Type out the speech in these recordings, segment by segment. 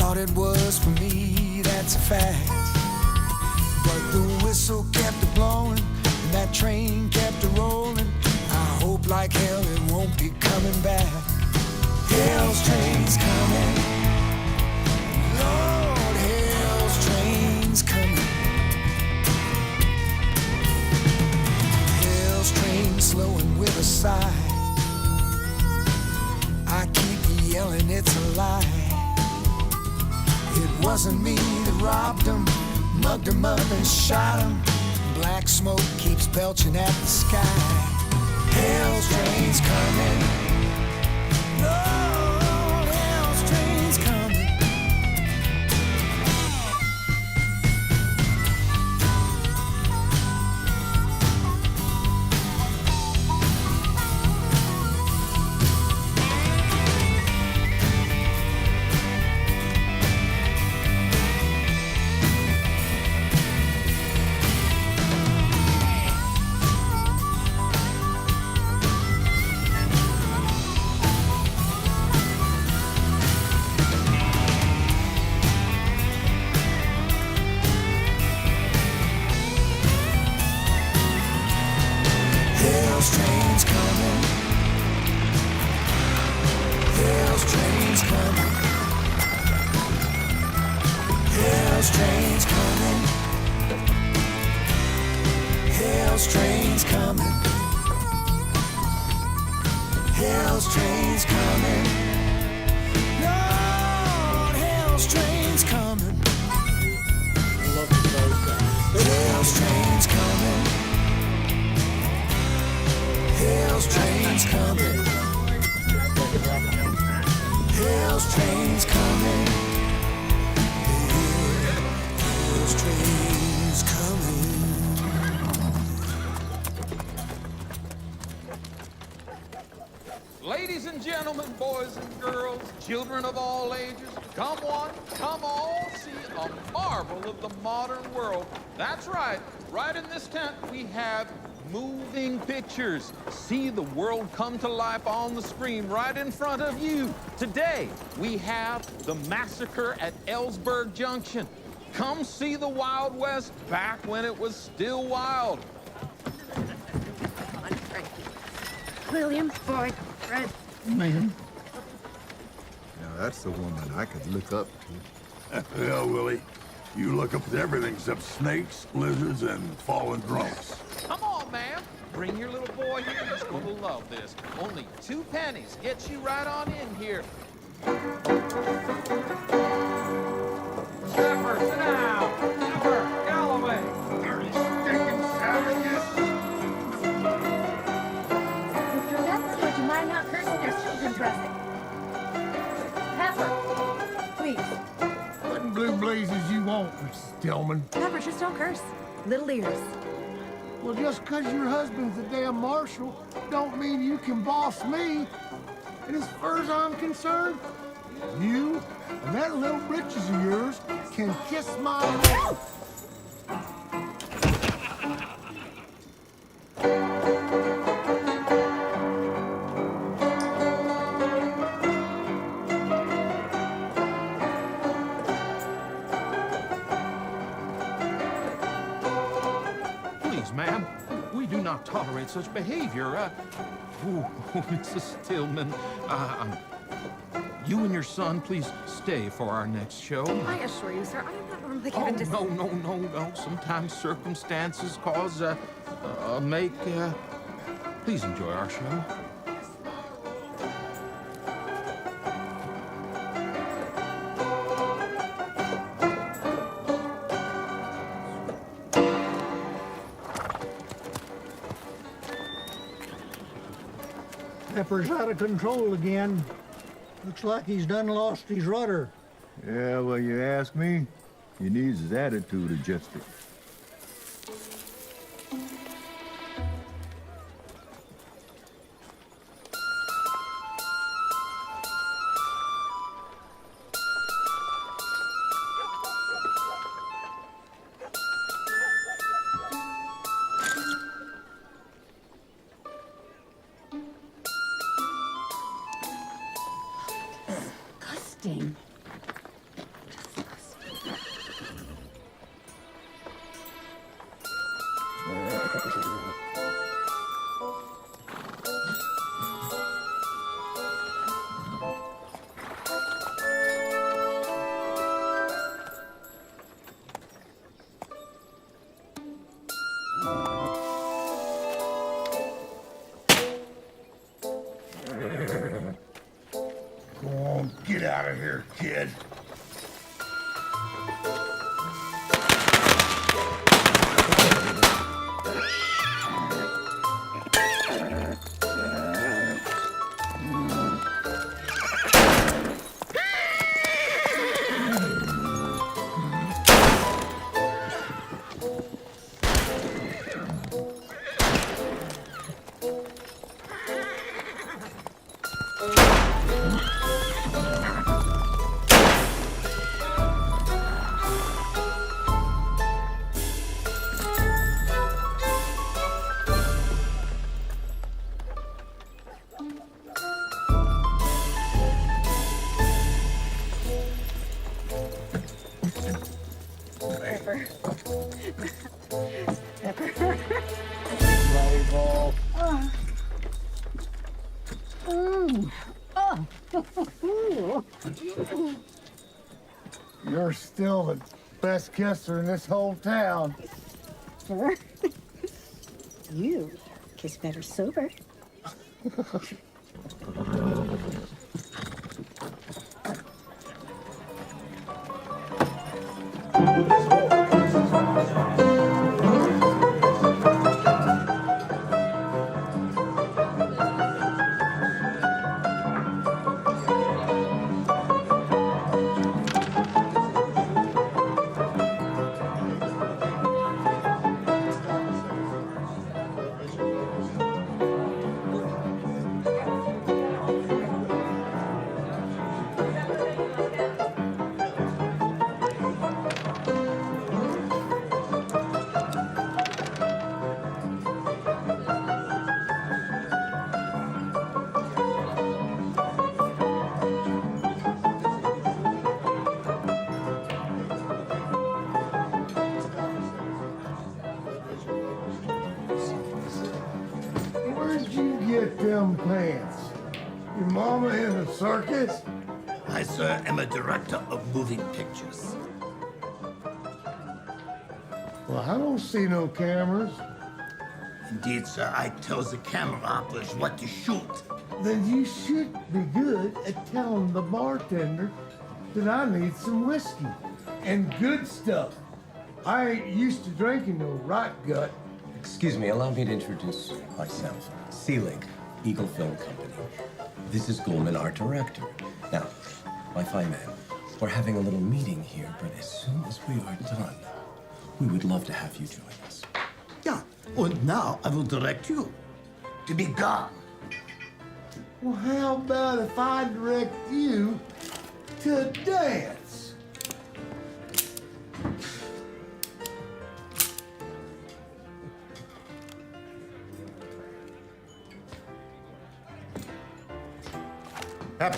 thought it was for me, that's a fact. But the whistle kept a blowing, and that train kept a rolling. I hope like hell it won't be coming back. Hell's train's coming, Lord, hell's train's coming. Hell's train slowing with a sigh. I keep yelling it's a lie. It wasn't me that robbed him, mugged him up and shot him. Black smoke keeps belching at the sky. Hell's train's coming, Lord, hell's train's coming. Hell's train's coming, hell's train's coming, hell's train's coming, hell's train's coming, hell's train's coming, Lord, hell's train's coming. Hell's train's coming, hell's train's coming, hell's train's coming, hell's train's coming. Ladies and gentlemen, boys and girls, children of all ages, come one, come all, see a marvel of the modern world. That's right in this tent we have moving pictures. See the world come to life on the screen right in front of you. Today, we have the massacre at Ellsberg Junction. Come see the Wild West back when it was still wild. Come on, Frankie. William, Boyd, Fred. Man. Now that's the woman I could look up to. Yeah, Willie. You look up to everything except snakes, lizards, and fallen drunks. Come on, ma'am. Bring your little boy here. He's going to love this. Only 2 pennies. Get you right on in here. Stepper, sit down. Stepper, Galloway. 30 stinking savages. Mr. Pepper, would you mind not cursing? There's children present. Pepper, please. What in blue blazes you want, Mrs. Tillman? Pepper, just don't curse. Little ears. Well, just 'cause your husband's a damn marshal don't mean you can boss me. And as far as I'm concerned, you and that little britches of yours can kiss my mouth. Please, ma'am, we do not tolerate such behavior. Mrs. Tillman, you and your son, please stay for our next show. I assure you, sir, I am not normally Oh, given to... no. Sometimes circumstances cause, please enjoy our show. Pepper's out of control again. Looks like he's done lost his rudder. Yeah, well, you ask me, he needs his attitude adjusted. on, get out of here, kid. You're still the best kisser in this whole town. Sure. You kiss better sober. Where'd you get them pants? Your mama in the circus? I, sir, am a director of moving pictures. Well, I don't see no cameras. Indeed, sir, I tells the camera operators what to shoot. Then you should be good at telling the bartender that I need some whiskey and good stuff. I ain't used to drinking no rot gut. Excuse me, allow me to introduce myself. Seelig, Eagle Film Company. This is Goldman, our director. Now, my fine man, we're having a little meeting here, but as soon as we are done, we would love to have you join us. Yeah, and now I will direct you to be gone. Well, how about if I direct you to dance? Yep.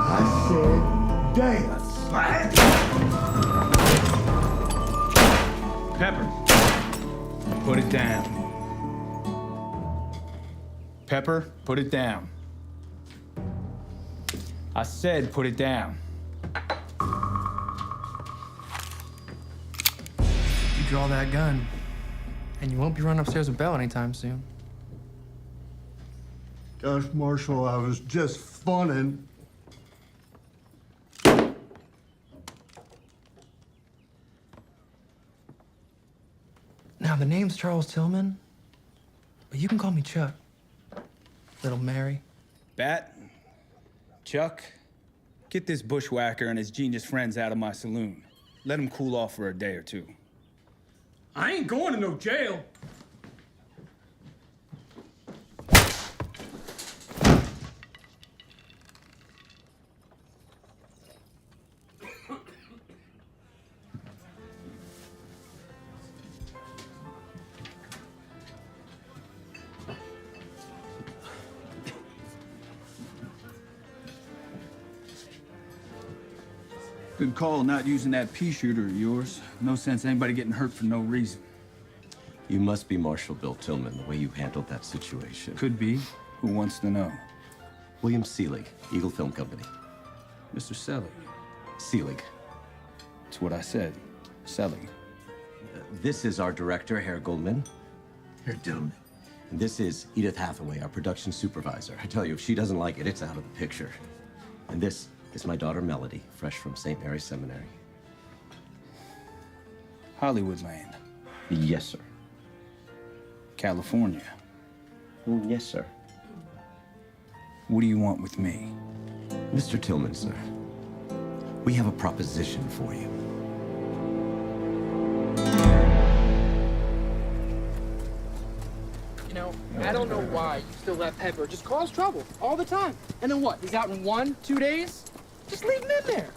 I said dance. Pepper, put it down. Pepper, put it down. I said put it down. You draw that gun, and you won't be running upstairs with Belle anytime soon. Gosh, Marshal, I was just funning. Now, the name's Charles Tillman, but you can call me Chuck. Little Mary. Bat, Chuck, get this bushwhacker and his genius friends out of my saloon. Let them cool off for a day or two. I ain't going to no jail. Good call not using that pea shooter of yours. No sense anybody getting hurt for no reason. You must be Marshal Bill Tillman, the way you handled that situation. Could be. Who wants to know? William Seelig, Eagle Film Company. Mr. Selig. Seelig. That's what I said. Selig. This is our director, Herr Goldman. Herr Tillman. And this is Edith Hathaway, our production supervisor. I tell you, if she doesn't like it, it's out of the picture. And this is my daughter, Melody, fresh from St. Mary's Seminary. Hollywoodland. Yes, sir. California. Yes, sir. What do you want with me? Mr. Tillman, sir, we have a proposition for you. You know, I don't know why you still let Pepper just cause trouble all the time. And then what? He's out in 1, 2 days? Just leave him in there.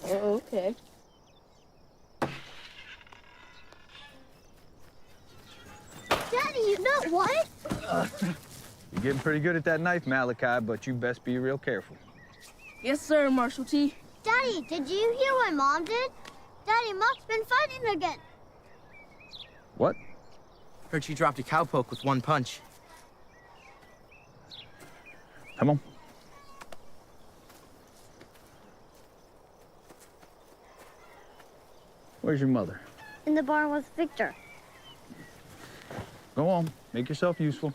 Oh, okay. Daddy, you know what? You're getting pretty good at that knife, Malachi, but you best be real careful. Yes, sir, Marshal T. Daddy, did you hear what Mom did? Daddy, Mom's been fighting again. What? Heard she dropped a cowpoke with 1 punch. Come on. Where's your mother? In the barn with Victor. Go on, make yourself useful.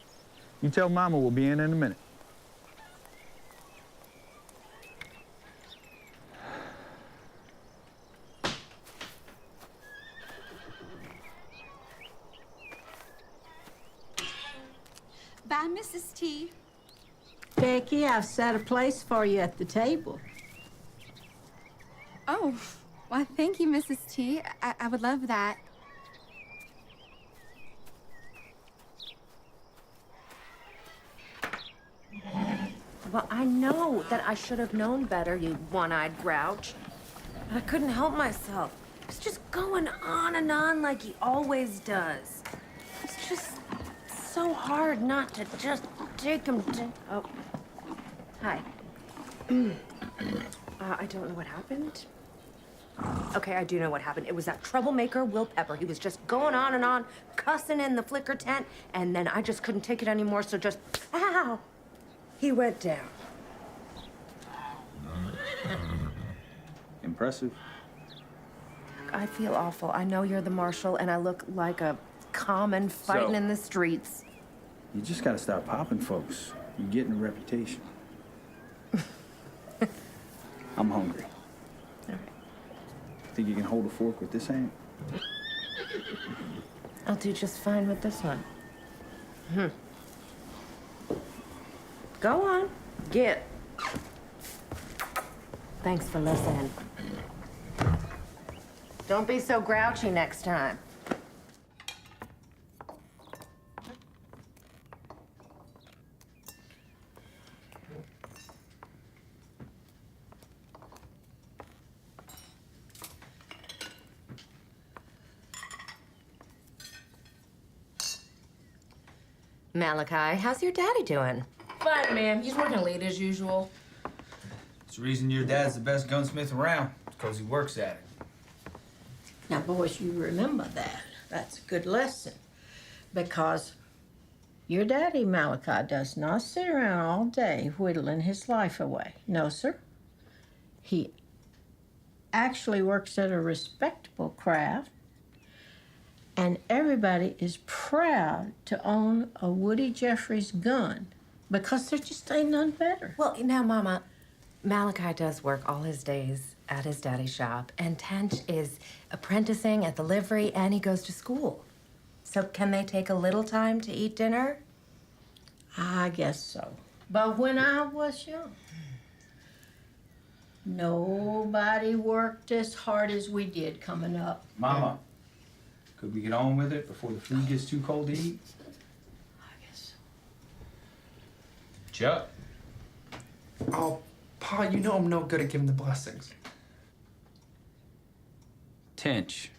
You tell Mama we'll be in a minute. Bye, Mrs. T. Becky, I've set a place for you at the table. Oh, well, thank you, Mrs. T. I would love that. Well, I know that I should have known better, you one-eyed grouch. But I couldn't help myself. He was just going on and on like he always does. It's just so hard not to just take him to... Oh. Hi. I don't know what happened. Okay, I do know what happened. It was that troublemaker, Will Pepper. He was just going on and on, cussing in the flicker tent, and then I just couldn't take it anymore, so just, ow! He went down. Impressive. I feel awful. I know you're the marshal, and I look like a common fighting in the streets. You just gotta stop popping folks. You're getting a reputation. I'm hungry. All right. Think you can hold a fork with this hand? I'll do just fine with this one. Go on. Get. Thanks for listening. Don't be so grouchy next time. Malachi, how's your daddy doing? Fine, ma'am. He's working late as usual. It's the reason your dad's the best gunsmith around. It's because he works at it. Now, boys, you remember that. That's a good lesson. Because your daddy, Malachi, does not sit around all day whittling his life away. No, sir. He actually works at a respectable craft. And everybody is proud to own a Woody Jeffries gun because there just ain't none better. Well, now, Mama, Malachi does work all his days at his daddy's shop, and Tench is apprenticing at the livery, and he goes to school. So can they take a little time to eat dinner? I guess so. But when I was young, Nobody worked as hard as we did coming up. Mama, could we get on with it before the food gets too cold to eat? I guess so. Chuck? Oh, Pa, you know I'm no good at giving the blessings. Tench.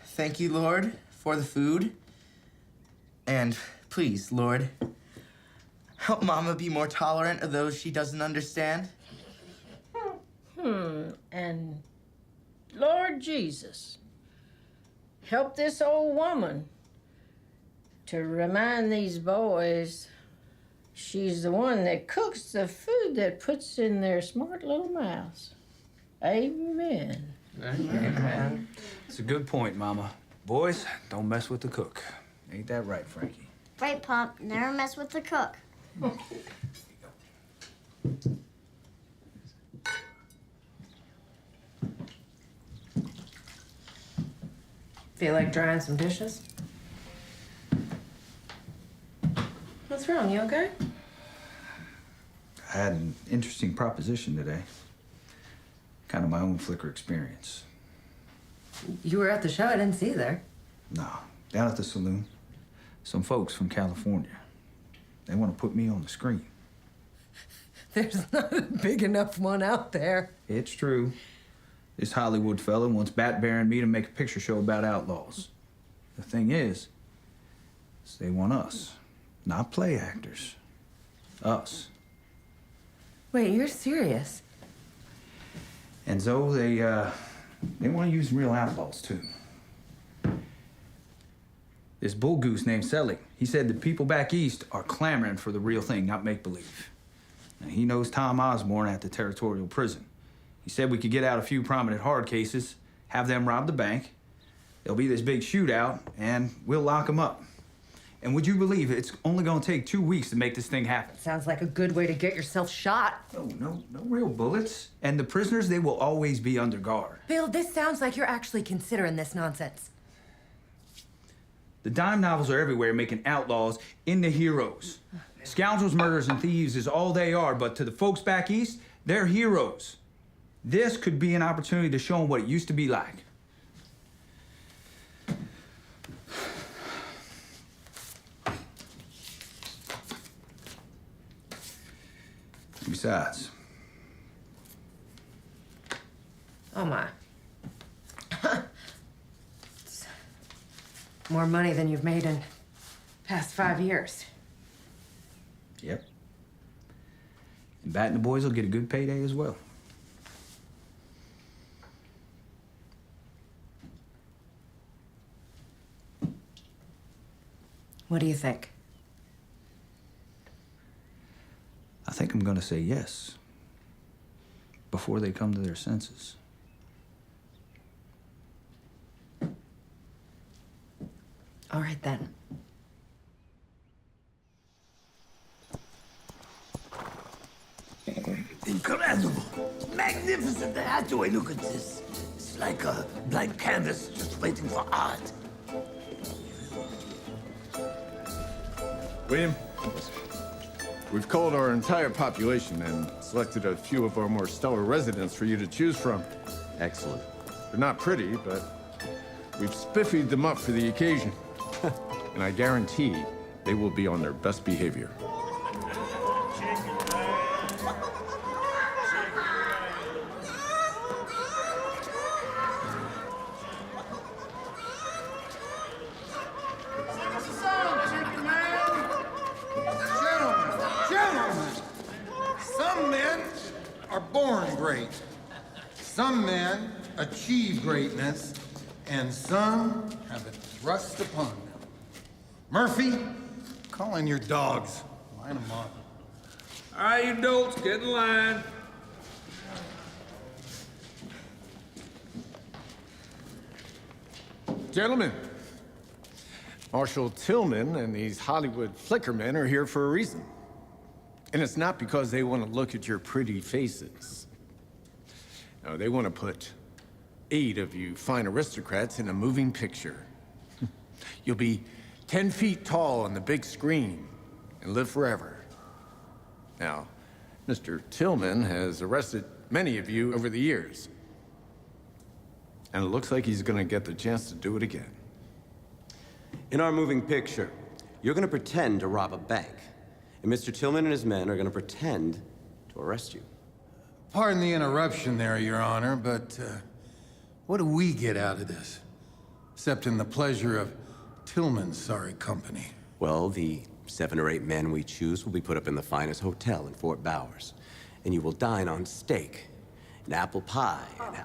Thank you, Lord, for the food. And please, Lord, help Mama be more tolerant of those she doesn't understand. And Lord Jesus, help this old woman to remind these boys she's the one that cooks the food that puts in their smart little mouths. Amen. Amen. It's a good point, Mama. Boys, don't mess with the cook. Ain't that right, Frankie? Right, Pop. Never mess with the cook. Feel like drying some dishes? What's wrong? You okay? I had an interesting proposition today. Kind of my own Flickr experience. You were at the show. I didn't see you there. No, down at the saloon. Some folks from California. They want to put me on the screen. There's not a big enough one out there. It's true. This Hollywood fella wants Bat Bear and me to make a picture show about outlaws. The thing is they want us, not play actors. Us. Wait, you're serious? And so they want to use real outlaws, too. This bull goose named Selly, he said the people back east are clamoring for the real thing, not make-believe. And he knows Tom Osborne at the territorial prison. He said we could get out a few prominent hard cases, have them rob the bank. There'll be this big shootout, and we'll lock them up. And would you believe it's only gonna take 2 weeks to make this thing happen? Sounds like a good way to get yourself shot. No real bullets. And the prisoners, they will always be under guard. Bill, this sounds like you're actually considering this nonsense. The dime novels are everywhere, making outlaws into heroes. Scoundrels, murderers, and thieves is all they are, but to the folks back east, they're heroes. This could be an opportunity to show them what it used to be like. Besides. Oh, my. More money than you've made in past 5 years. Yep. And Bat and the boys will get a good payday as well. What do you think? I think I'm gonna say yes. Before they come to their senses. All right, then. Incredible. Magnificent. That's the way look at this. It's like a blank canvas just waiting for art. William, we've called our entire population and selected a few of our more stellar residents for you to choose from. Excellent. They're not pretty, but we've spiffied them up for the occasion. And I guarantee they will be on their best behavior. Some men are born great. Some men achieve greatness, and some have it thrust upon them. Murphy, call in your dogs. Line them up. All right, you adults, get in line. Gentlemen, Marshal Tillman and these Hollywood flickermen are here for a reason. And it's not because they want to look at your pretty faces. No, they want to put 8 of you fine aristocrats in a moving picture. You'll be 10 feet tall on the big screen and live forever. Now, Mr. Tillman has arrested many of you over the years. And it looks like he's gonna get the chance to do it again. In our moving picture, you're gonna pretend to rob a bank. And Mr. Tillman and his men are gonna pretend to arrest you. Pardon the interruption there, Your Honor, but what do we get out of this? Except in the pleasure of Tillman's sorry company. Well, the 7 or 8 men we choose will be put up in the finest hotel in Fort Bowers. And you will dine on steak and apple pie and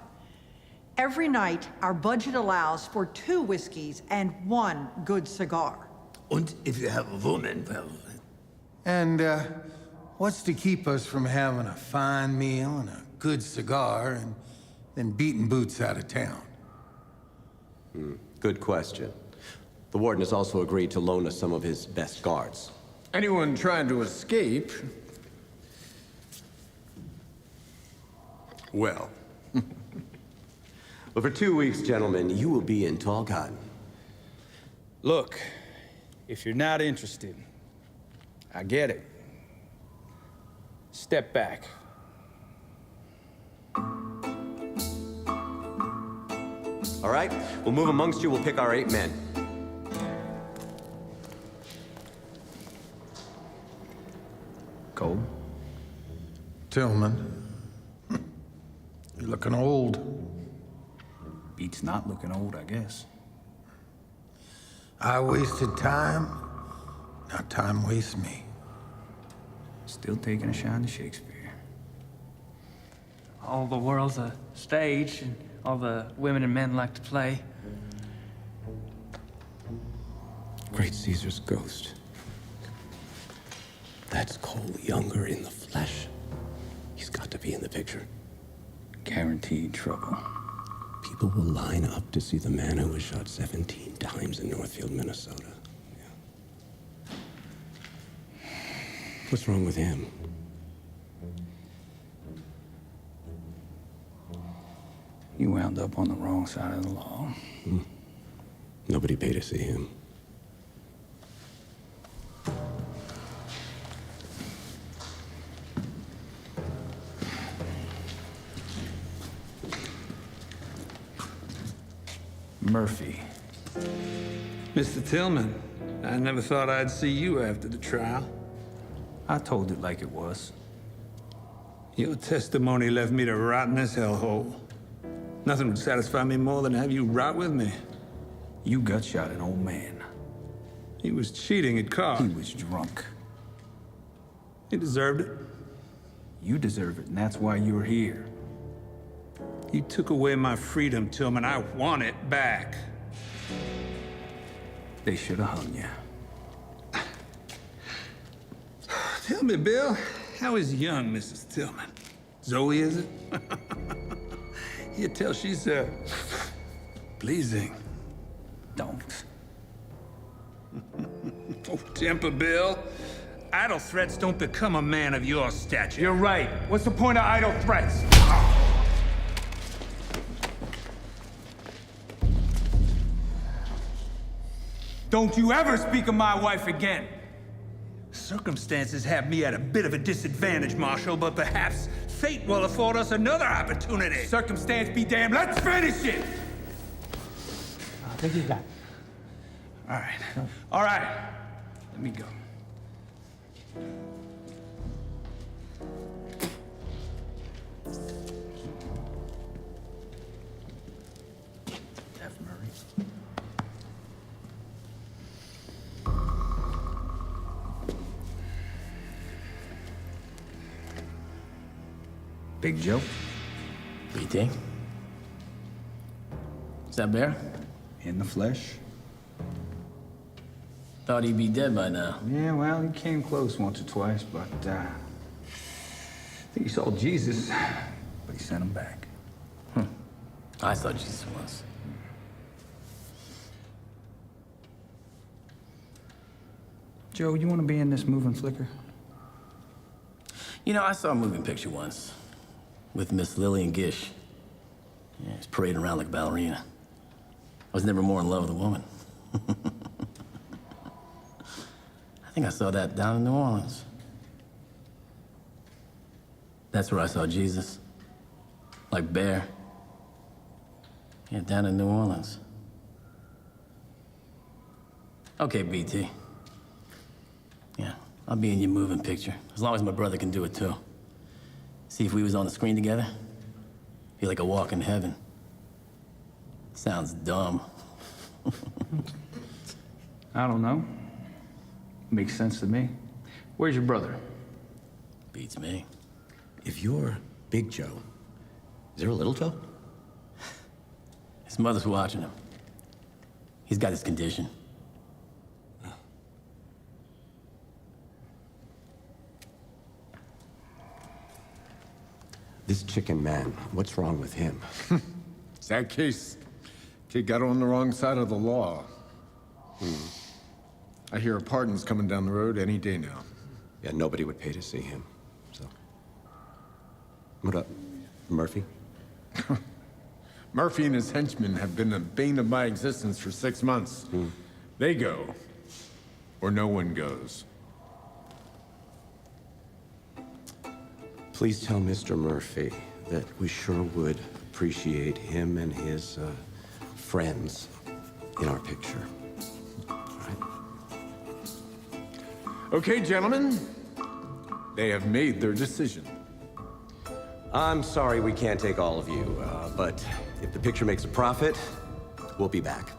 Every night, our budget allows for 2 whiskeys and 1 good cigar. And if you have a woman, well... And, what's to keep us from having a fine meal and a good cigar and then beating boots out of town? Good question. The warden has also agreed to loan us some of his best guards. Anyone trying to escape... well... But for 2 weeks, gentlemen, you will be in tall cotton. Look, if you're not interested, I get it. Step back. All right? We'll move amongst you. We'll pick our 8 men. Cole? Tillman. You're looking old. Beats not looking old, I guess. I wasted time. Now time wastes me. Still taking a shine to Shakespeare. All the world's a stage, and all the women and men like to play. Great Caesar's ghost. That's Cole Younger in the flesh. He's got to be in the picture. Guaranteed trouble. People will line up to see the man who was shot 17 times in Northfield, Minnesota. Yeah. What's wrong with him? You wound up on the wrong side of the law. Nobody paid to see him. Murphy. Mr. Tillman, I never thought I'd see you after the trial. I told it like it was. Your testimony left me to rot in this hellhole. Nothing would satisfy me more than have you rot with me. You gut-shot an old man. He was cheating at cards. He was drunk. He deserved it. You deserve it, and that's why you're here. You took away my freedom, Tillman. I want it back. They should have hung you. Tell me, Bill, how is young Mrs. Tillman? Zoe, is it? You tell she's, pleasing. Don't. Oh, temper, Bill. Idle threats don't become a man of your stature. You're right. What's the point of idle threats? Don't you ever speak of my wife again. Circumstances have me at a bit of a disadvantage, Marshal, but perhaps fate will afford us another opportunity. Circumstance be damned. Let's finish it! I think he's got it. All right. All right. Let me go. F. Murray. Big Joe. What do you think? Is that Bear? In the flesh. Thought he'd be dead by now. Yeah, well, he came close once or twice, but I think he saw Jesus, but he sent him back. I thought Jesus was. Joe, you want to be in this moving flicker? You know, I saw a moving picture once with Miss Lillian Gish. Yeah, she's parading around like a ballerina. I was never more in love with a woman. I think I saw that down in New Orleans. That's where I saw Jesus. Like Bear. Yeah, down in New Orleans. Okay, BT. Yeah, I'll be in your moving picture, as long as my brother can do it too. See, if we was on the screen together, be like a walk in heaven. Sounds dumb. I don't know. Makes sense to me. Where's your brother? Beats me. If you're Big Joe, is there a Little Joe? His mother's watching him. He's got his condition. This chicken man, what's wrong with him? It's that case. Kid got on the wrong side of the law. I hear a pardon's coming down the road any day now. Yeah, nobody would pay to see him, so. What up, Murphy? Murphy and his henchmen have been the bane of my existence for 6 months. They go, or no one goes. Please tell Mr. Murphy that we sure would appreciate him and his friends in our picture. All right? Okay, gentlemen. They have made their decision. I'm sorry we can't take all of you, but if the picture makes a profit, we'll be back.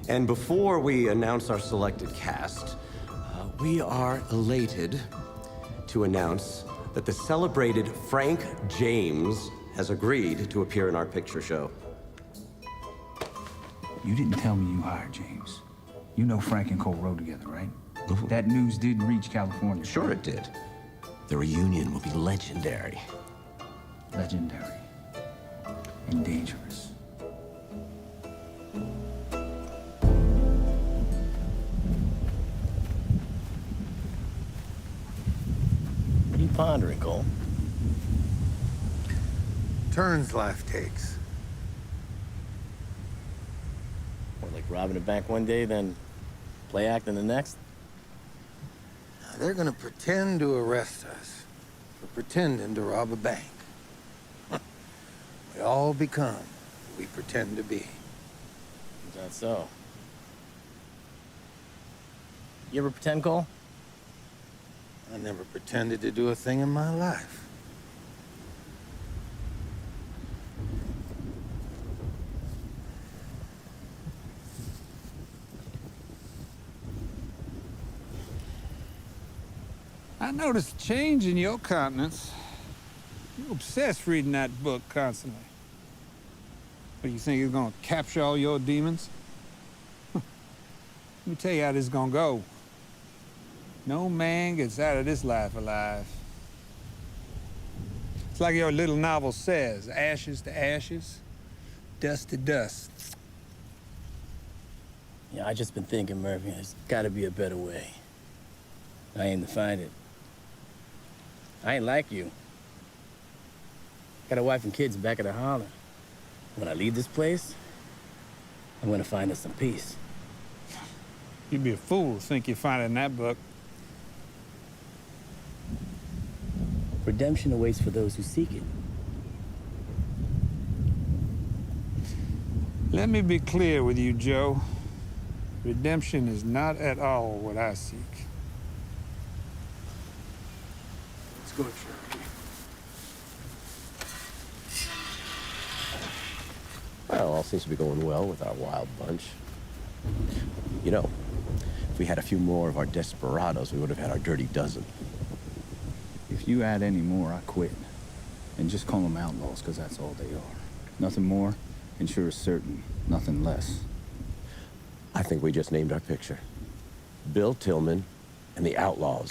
And before we announce our selected cast, we are elated to announce that the celebrated Frank James has agreed to appear in our picture show. You didn't tell me you hired James. You know Frank and Cole rode together, right? That news did reach California. Sure it did. The reunion will be legendary. Legendary. And dangerous. What are you pondering, Cole? Turns life takes. What, like robbing a bank one day, then play acting the next? Now, they're gonna pretend to arrest us for pretending to rob a bank. We all become who we pretend to be. Is that so? You ever pretend, Cole? I never pretended to do a thing in my life. I noticed a change in your countenance. You're obsessed reading that book constantly. What, you think it's gonna capture all your demons? Let me tell you how this is gonna go. No man gets out of this life alive. It's like your little novel says, ashes to ashes, dust to dust. Yeah, I just been thinking, Murphy, there's gotta be a better way. I aim to find it. I ain't like you. Got a wife and kids back at the holler. When I leave this place, I'm gonna find us some peace. You'd be a fool to think you'd find it in that book. Redemption awaits for those who seek it. Let me be clear with you, Joe. Redemption is not at all what I seek. Let's go, Cherokee. Well, all seems to be going well with our wild bunch. You know, if we had a few more of our desperados, we would have had our dirty dozen. If you add any more, I quit. And just call them outlaws, because that's all they are. Nothing more, and sure as certain, nothing less. I think we just named our picture. Bill Tillman and the Outlaws.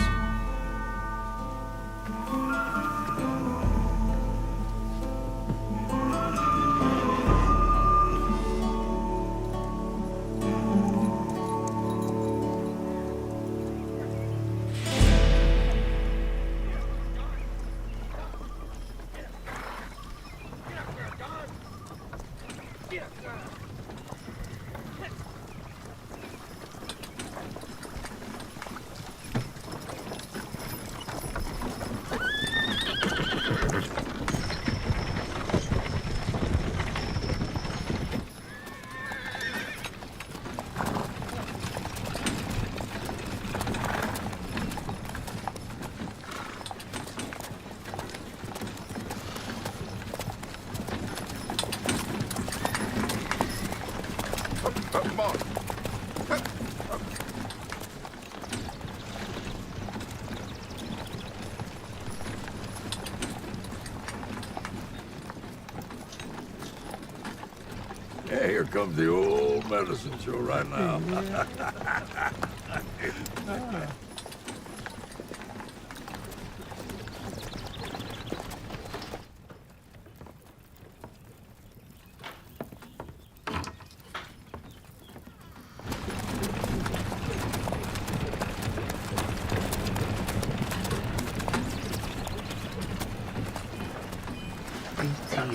Yeah, here comes the old medicine show right now.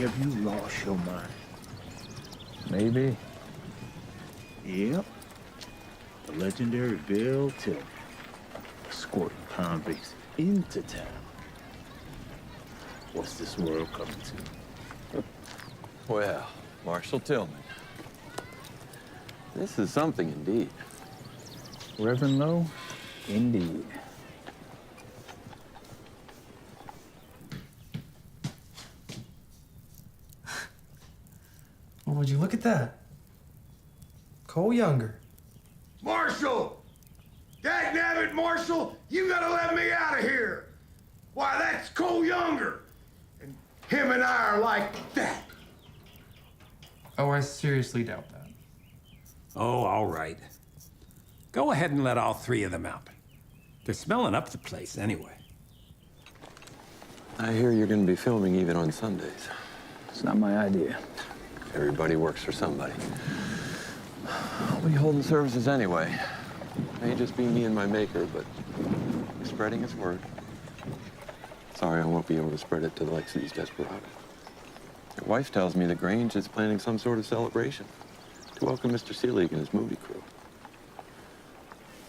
Have you lost your mind? Maybe. Yep. The legendary Bill Tillman, escorting convicts into town. What's this world coming to? Well, Marshal Tillman. This is something indeed. Reverend Lowe, indeed. Oh, would you look at that? Cole Younger. Marshal! Dagnabbit, Marshal! You gotta let me out of here! Why, that's Cole Younger! And him and I are like that. Oh, I seriously doubt that. Oh, all right. Go ahead and let all three of them out. They're smelling up the place anyway. I hear you're going to be filming even on Sundays. It's not my idea. Everybody works for somebody. I'll be holding services anyway. May just be me and my maker, but he's spreading his word. Sorry, I won't be able to spread it to the likes of these desperados. Your wife tells me the Grange is planning some sort of celebration to welcome Mr. Seelig and his movie crew.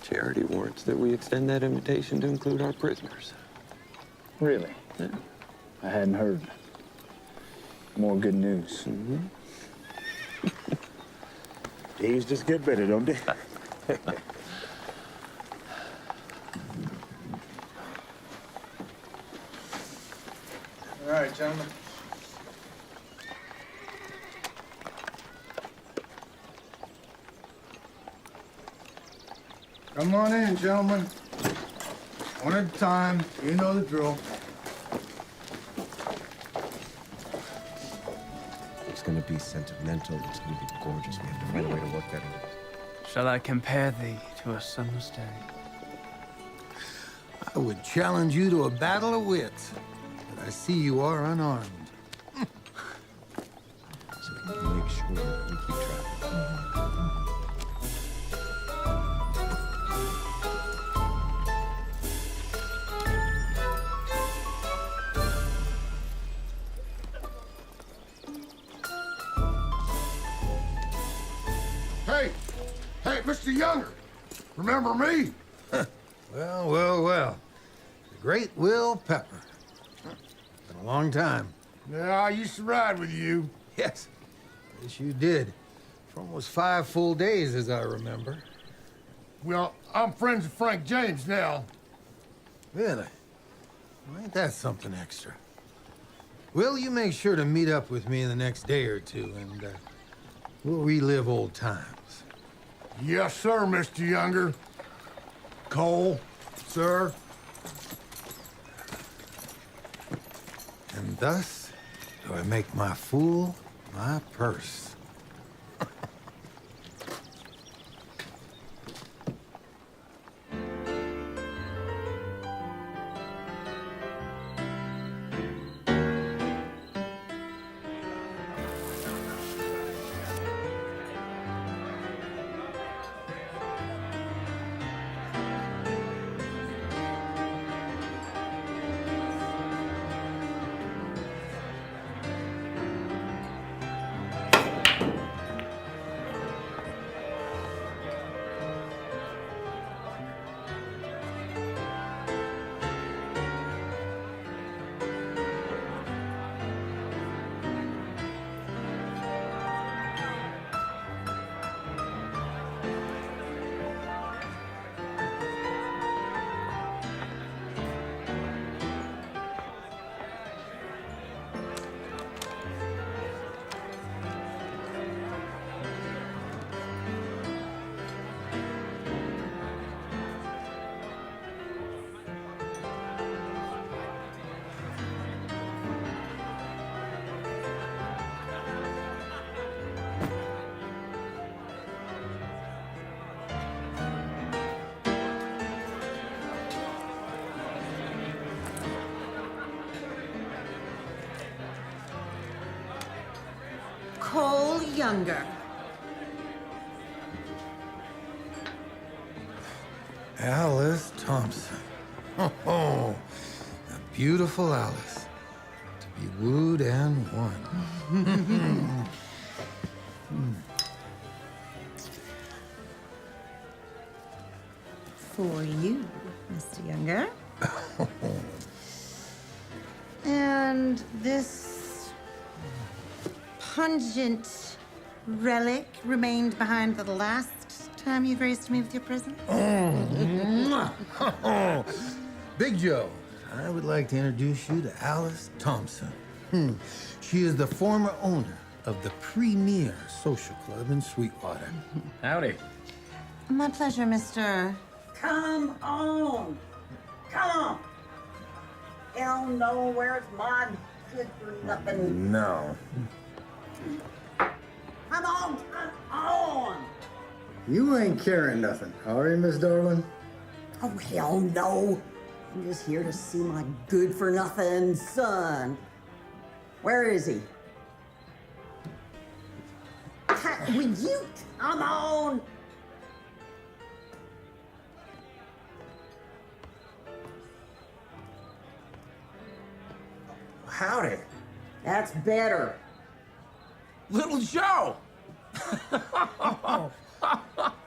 Charity warrants that we extend that invitation to include our prisoners. Really? Yeah. I hadn't heard. More good news. Days just get better, don't they? All right, gentlemen. Come on in, gentlemen. One at a time. You know the drill. It's gonna be sentimental. It's gonna be gorgeous. We have to find a way to work that in. Shall I compare thee to a summer's day? I would challenge you to a battle of wits, but I see you are unarmed. So we can make sure that we keep track. Hey, Mr. Younger. Remember me? Well. The great Will Pepper. Been a long time. Yeah, I used to ride with you. Yes. Yes, you did. For almost 5 full days, as I remember. Well, I'm friends with Frank James now. Really? Well, ain't that something extra? Will you make sure to meet up with me in the next day or two, and we'll relive old times. Yes, sir, Mr. Younger. Cole, sir. And thus do I make my fool my purse. whole younger. Alice Thompson. Oh, a beautiful Alice. To be wooed and won. For you, Mr. Younger. And this pungent relic remained behind for the last time you graced me with your presence? Big Joe, I would like to introduce you to Alice Thompson. She is the former owner of the premier social club in Sweetwater. Howdy. My pleasure, Mr. Come on. Come on. You don't know where's my good for nothing. No. Come on, come on. You ain't carrying nothing, are you, Miss Darling? Oh, hell no. I'm just here to see my good for nothing son. Where is he? Will you come on? Howdy. That's better. Little Joe!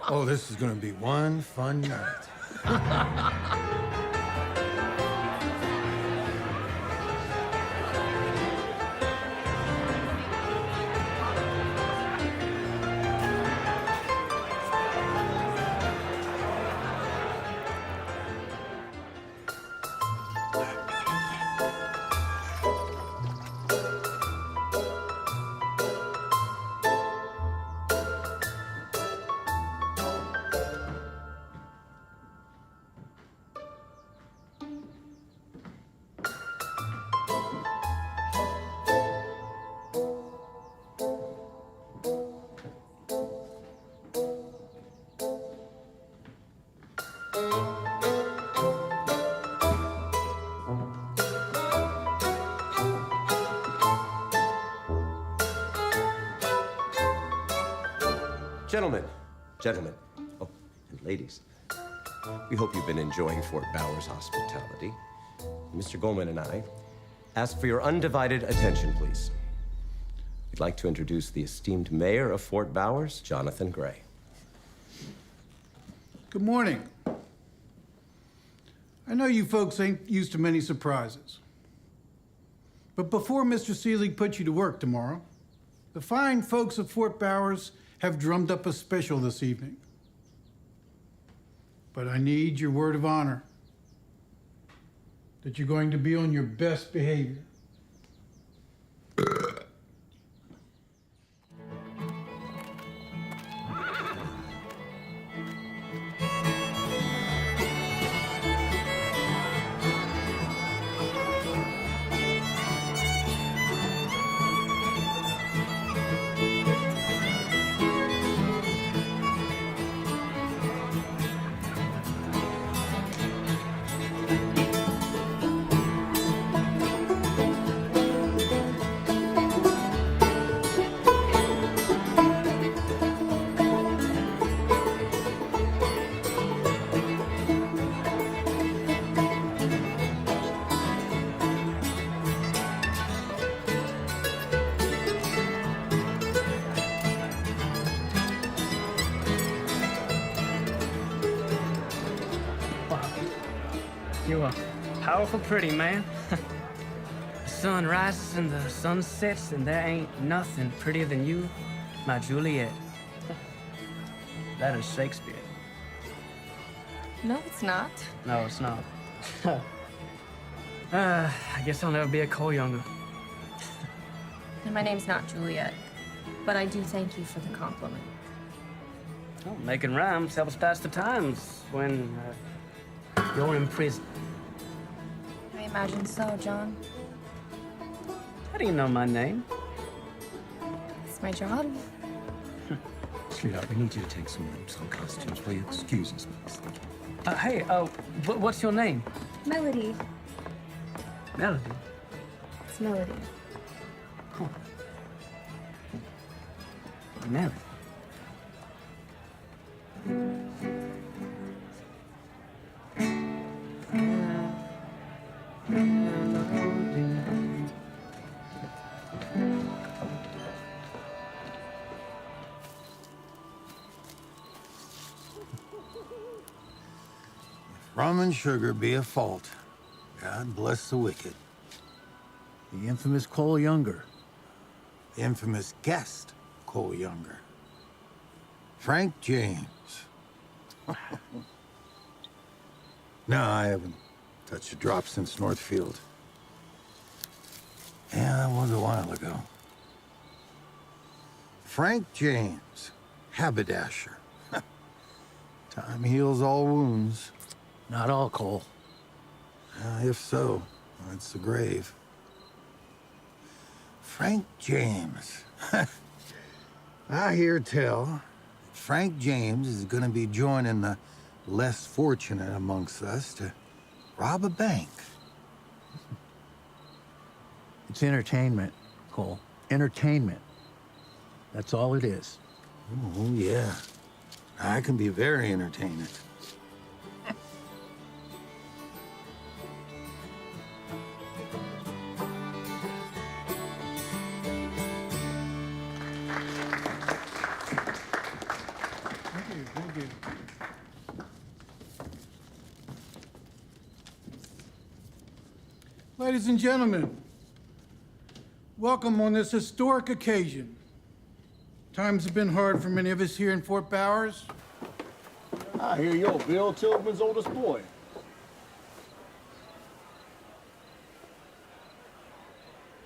Oh, this is gonna be one fun night. Gentlemen, oh, and ladies, we hope you've been enjoying Fort Bowers' hospitality. Mr. Goldman and I ask for your undivided attention, please. We'd like to introduce the esteemed mayor of Fort Bowers, Jonathan Gray. Good morning. I know you folks ain't used to many surprises. But before Mr. Seelig puts you to work tomorrow, the fine folks of Fort Bowers have drummed up a special this evening. But I need your word of honor that you're going to be on your best behavior. You're a powerful pretty man. The sun rises and the sun sets, and there ain't nothing prettier than you, my Juliet. That is Shakespeare. No, it's not. No, it's not. I guess I'll never be a Cole Younger. And my name's not Juliet, but I do thank you for the compliment. Oh, making rhymes helps pass the times when you're in prison. I imagine so, John. How do you know my name? It's my job. Sweetheart, we need you to take some costumes. Will you excuse us, please? Hey, what's your name? Melody. Melody? It's Melody. Never. Rum and sugar be a fault. God bless the wicked. The infamous Cole Younger. The infamous guest, Cole Younger. Frank James. No, I haven't touched a drop since Northfield. Yeah, that was a while ago. Frank James, haberdasher. Time heals all wounds. Not all, Cole. If so, that's the grave. Frank James. I hear tell Frank James is gonna be joining the less fortunate amongst us to rob a bank. It's entertainment, Cole. Entertainment. That's all it is. Oh, yeah. I can be very entertaining. Thank you. Ladies and gentlemen, welcome on this historic occasion. Times have been hard for many of us here in Fort Bowers. I hear you're Bill Tillman's oldest boy.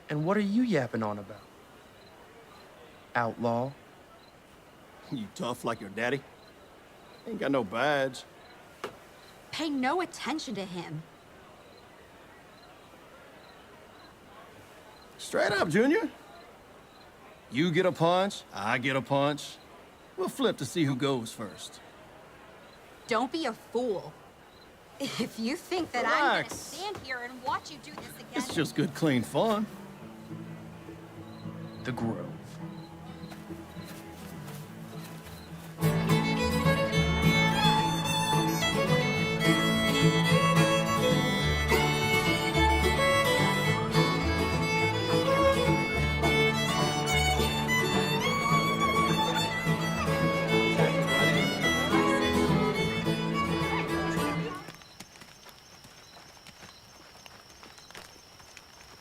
And what are you yapping on about? Outlaw? You tough like your daddy? Ain't got no badge. Pay no attention to him. Straight up, Junior. You get a punch, I get a punch. We'll flip to see who goes first. Don't be a fool. If you think that I'm gonna stand here and watch you do this again... It's just good, clean fun. The Grove.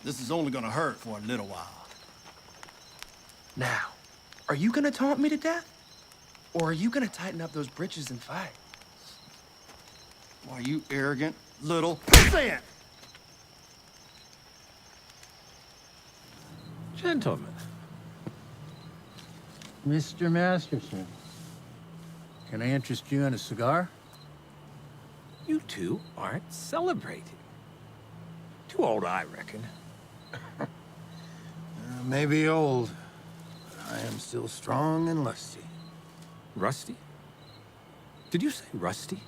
This is only gonna hurt for a little while. Now, are you gonna taunt me to death? Or are you gonna tighten up those britches and fight? Why, you arrogant little pissant! Gentlemen. Mr. Masterson, can I interest you in a cigar? You two aren't celebrating. Too old, I reckon. Maybe old, but I am still strong and lusty. Rusty? Did you say rusty?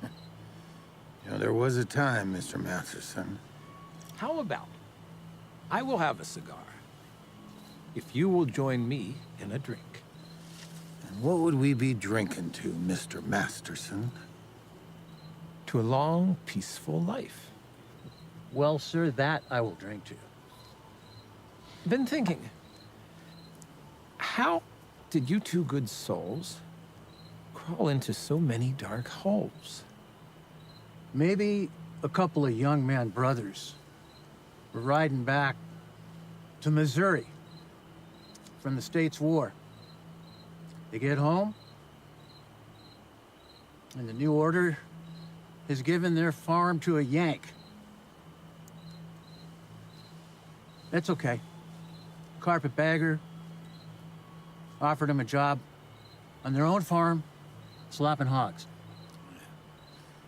You know, there was a time, Mr. Masterson. How about I will have a cigar if you will join me in a drink. And what would we be drinking to, Mr. Masterson? To a long, peaceful life. Well, sir, that I will drink to. Been thinking, how did you two good souls crawl into so many dark holes? Maybe a couple of young man brothers were riding back to Missouri from the States' war. They get home, and the new order has given their farm to a Yank. That's okay. Carpetbagger offered them a job on their own farm, slopping hogs.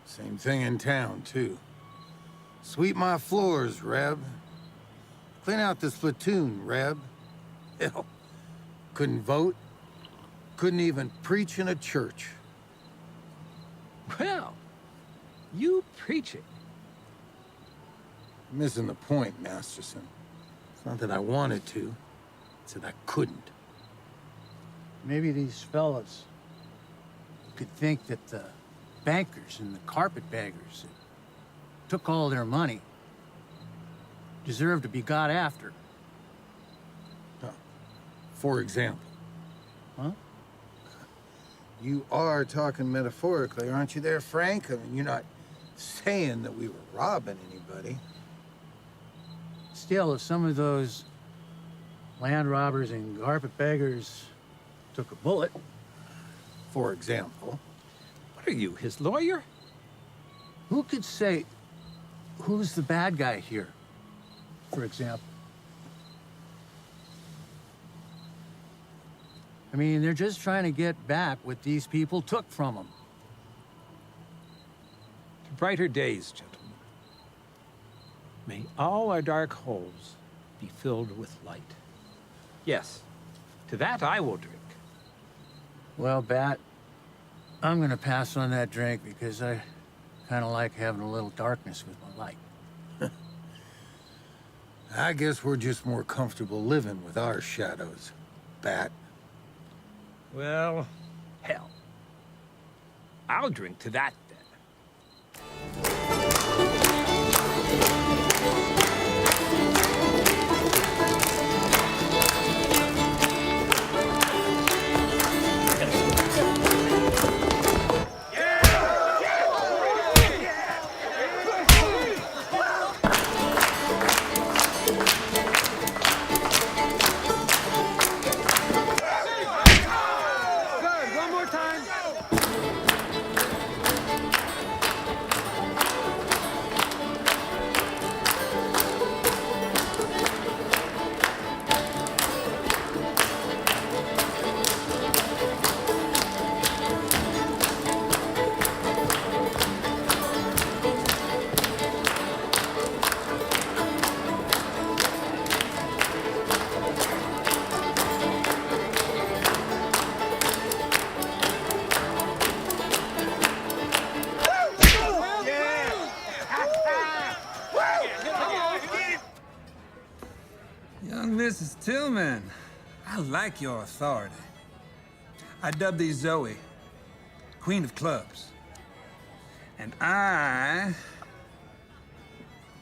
Same thing in town, too. Sweep my floors, Reb. Clean out this platoon, Reb. Hell, couldn't vote. Couldn't even preach in a church. Well, you preach it. You're missing the point, Masterson. It's not that I wanted to, it's that I couldn't. maybe these fellas could think that the bankers and the carpetbaggers that took all their money deserve to be got after. For example. Huh? You are talking metaphorically, aren't you there, Frank? I mean, you're not saying that we were robbing anybody. Still, if some of those land robbers and carpetbaggers took a bullet... For example. What are you, his lawyer? Who could say who's the bad guy here, for example? I mean, they're just trying to get back what these people took from them. To brighter days, gentlemen. May all our dark holes be filled with light. Yes, to that I will drink. Well, Bat, I'm gonna pass on that drink because I kind of like having a little darkness with my light. I guess we're just more comfortable living with our shadows, Bat. Well, hell. I'll drink to that then. Young Mrs. Tillman, I like your authority. I dub thee Zoe, Queen of Clubs. And I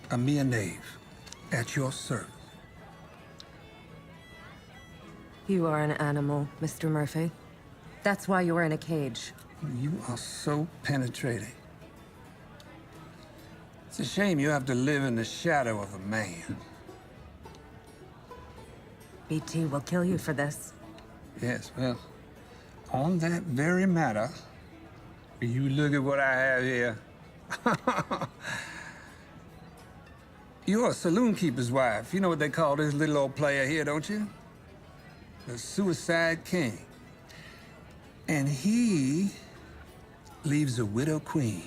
am mere knave at your service. You are an animal, Mr. Murphy. That's why you're in a cage. You are so penetrating. It's a shame you have to live in the shadow of a man. BT will kill you for this. Yes, well, on that very matter, you look at what I have here. You're a saloon keeper's wife. You know what they call this little old player here, don't you? The Suicide King. And he leaves a widow queen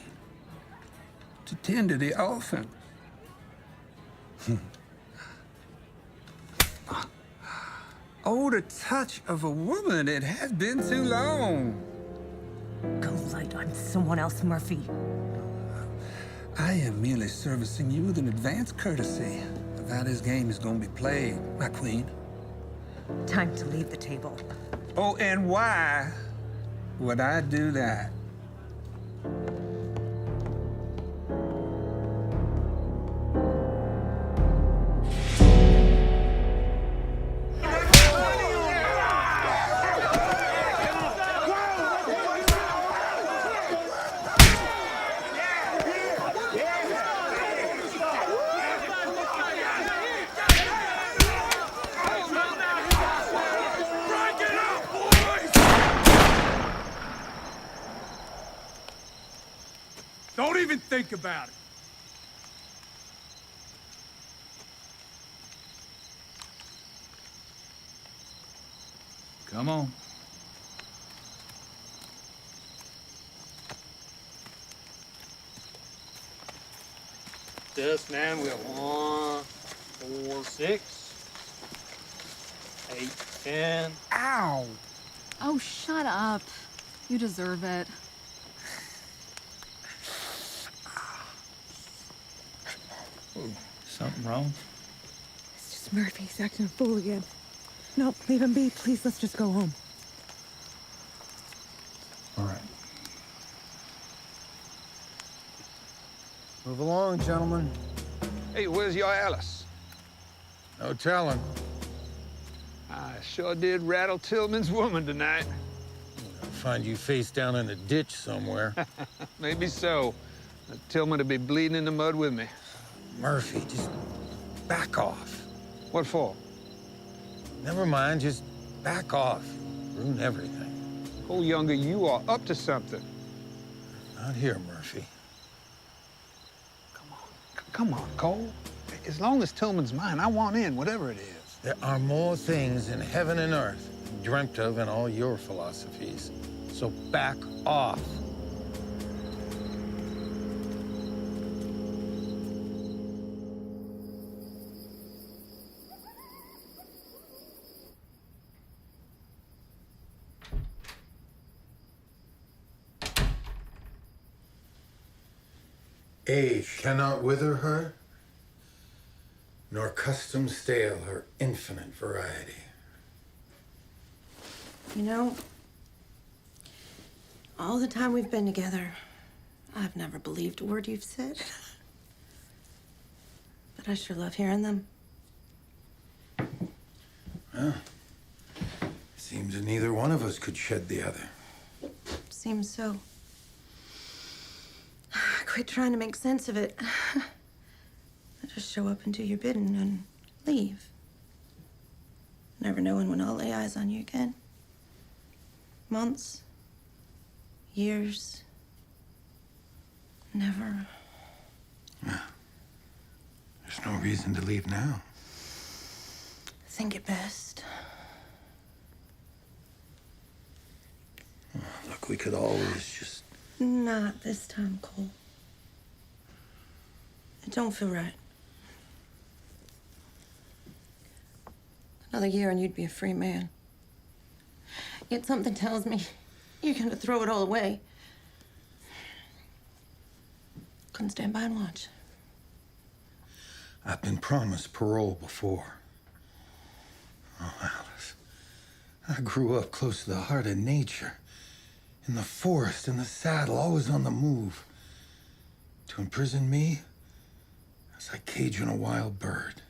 to tend to the orphan. Oh, the touch of a woman. It has been too long. Go light on someone else, Murphy. I am merely servicing you with an advance courtesy of how this game is going to be played, my queen. Time to leave the table. Oh, and why would I do that? Don't even think about it. Come on. This, man, we have 1, 4, 6, 8, 10. Ow! Oh, shut up. You deserve it. Something wrong? It's just Murphy. He's acting a fool again. No, leave him be. Please, let's just go home. Move along, gentlemen. Hey, where's your Alice? No telling. I sure did rattle Tillman's woman tonight. I'll find you face down in a ditch somewhere. Maybe so. Tillman will be bleeding in the mud with me. Murphy, just back off. What for? Never mind, just back off. Ruin everything. Oh, Younger, you are up to something. Not here, Murphy. Come on, Cole. As long as Tillman's mine, I want in, whatever it is. There are more things in heaven and earth dreamt of in all your philosophies. So back off. Age cannot wither her, nor custom stale her infinite variety. You know, all the time we've been together, I've never believed a word you've said. But I sure love hearing them. Well, seems that neither one of us could shed the other. Seems so. Quit trying to make sense of it. I just show up and do your bidding and leave. Never knowing when I'll lay eyes on you again. Months, years, never. There's no reason to leave now. Think it best. Look, we could always just... Not this time, Cole. It don't feel right. Another year and you'd be a free man. Yet something tells me you're gonna throw it all away. Couldn't stand by and watch. I've been promised parole before. Oh, Alice. I grew up close to the heart of nature. In the forest, in the saddle, always on the move. To imprison me, it's like caging a wild bird.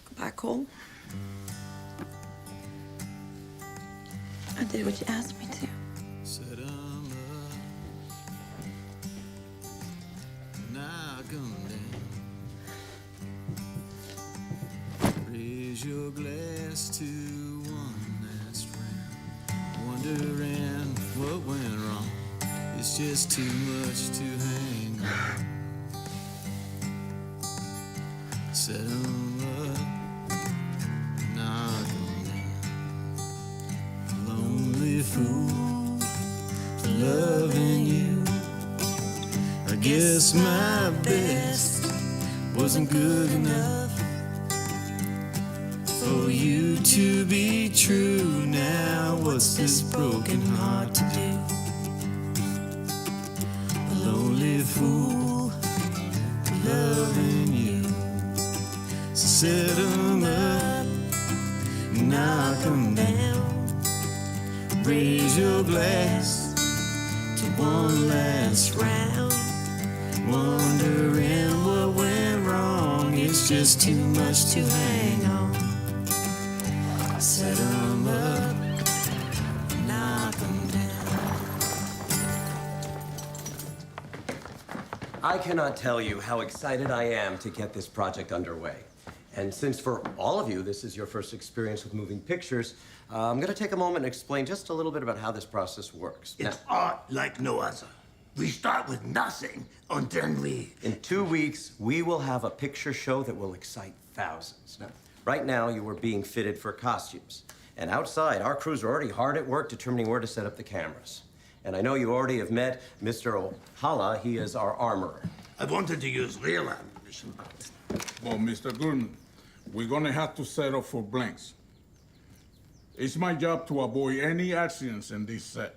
Goodbye, Cole. I did what you asked me to. Set 'em up, knock 'em down. Raise your glass to one last round. Wondering what went wrong. It's just too much to hang on. Set 'em up, knock 'em down. Lonely fool for loving you. I guess my best wasn't good enough for you to be true. Now what's this broken heart to do? A lonely fool for loving you. So set 'em up, knock 'em down. Raise your glass to one last round. Wondering what went wrong. It's just too much to hang on. Set 'em up, knock 'em down. I cannot tell you how excited I am to get this project underway. And since for all of you, this is your first experience with moving pictures, I'm going to take a moment and explain just a little bit about how this process works. It's art like no other. We start with nothing, and then we... In 2 weeks, we will have a picture show that will excite thousands. Now, right now, you are being fitted for costumes. And outside, our crews are already hard at work determining where to set up the cameras. And I know you already have met Mr. O'Hala. He is our armorer. I wanted to use real ammunition. Well, Mr. Goodman, we're gonna have to set up for blanks. It's my job to avoid any accidents in this set.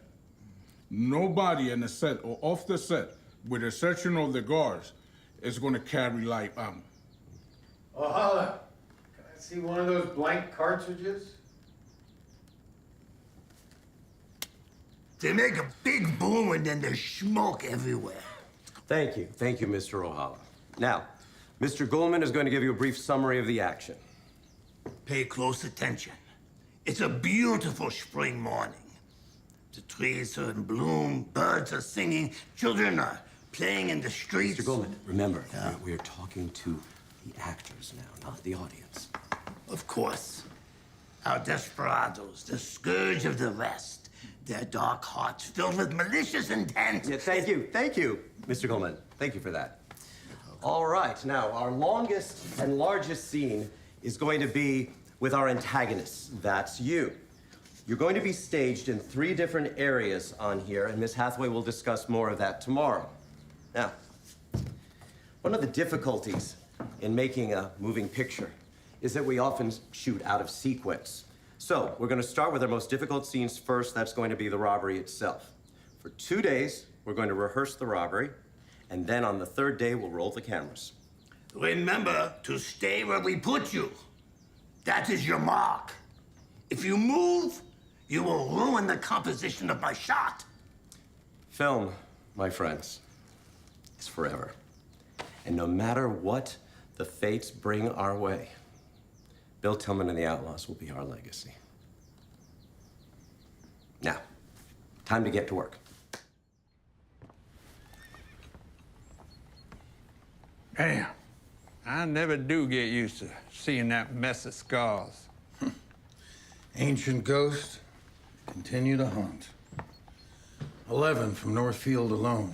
Nobody in the set or off the set, with the exception of the guards, is gonna carry light ammo. Oh, holla. Can I see one of those blank cartridges? They make a big boom and then there's smoke everywhere. Thank you, Mr. Ohala. Now, Mr. Goldman is going to give you a brief summary of the action. Pay close attention. It's a beautiful spring morning. The trees are in bloom, birds are singing, children are playing in the streets. Mr. Goldman, remember, we are talking to the actors now, not the audience. Of course. Our desperados, the scourge of the West. Their dark hearts filled with malicious intent. Yeah, thank you, Mr. Goldman. Thank you for that. All right, now, our longest and largest scene is going to be with our antagonists. That's you. You're going to be staged in 3 different areas on here, and Miss Hathaway will discuss more of that tomorrow. Now, one of the difficulties in making a moving picture is that we often shoot out of sequence. So, we're going to start with our most difficult scenes first. That's going to be the robbery itself. For 2 days, we're going to rehearse the robbery, and then on the 3rd day, we'll roll the cameras. Remember to stay where we put you. That is your mark. If you move, you will ruin the composition of my shot. Film, my friends, is forever. And no matter what the fates bring our way, Bill Tillman and the Outlaws will be our legacy. Now, time to get to work. Damn. I never do get used to seeing that mess of scars. Ancient ghost, continue to haunt. 11 from Northfield alone.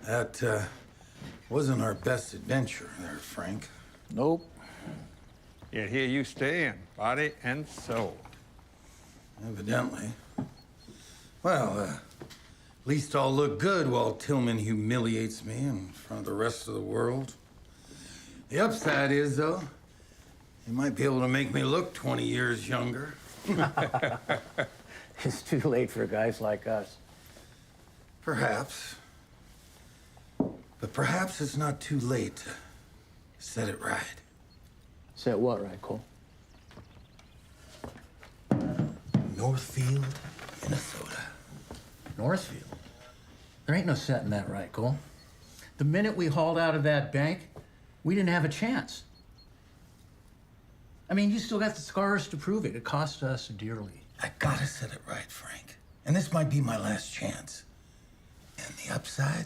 That, wasn't our best adventure there, Frank. Nope. Yet here you stay in body and soul. Evidently. Well, at least I'll look good while Tillman humiliates me in front of the rest of the world. The upside is, though, he might be able to make me look 20 years younger. It's too late for guys like us. Perhaps. But perhaps it's not too late to set it right. Set what right, Cole? Northfield, Minnesota. Northfield? There ain't no setting that right, Cole. The minute we hauled out of that bank, we didn't have a chance. I mean, you still got the scars to prove it. It cost us dearly. I gotta set it right, Frank. And this might be my last chance. And the upside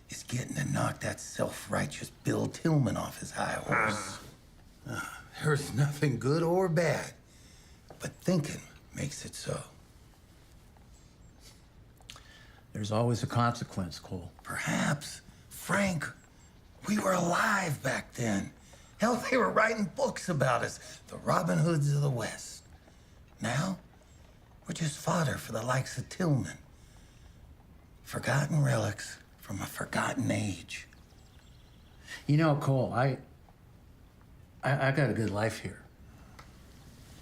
is getting to knock that self-righteous Bill Tillman off his high horse. There's nothing good or bad, but thinking makes it so. There's always a consequence, Cole. Perhaps, Frank, we were alive back then. Hell, they were writing books about us, the Robin Hoods of the West. Now, we're just fodder for the likes of Tillman. Forgotten relics from a forgotten age. You know, Cole, I got a good life here.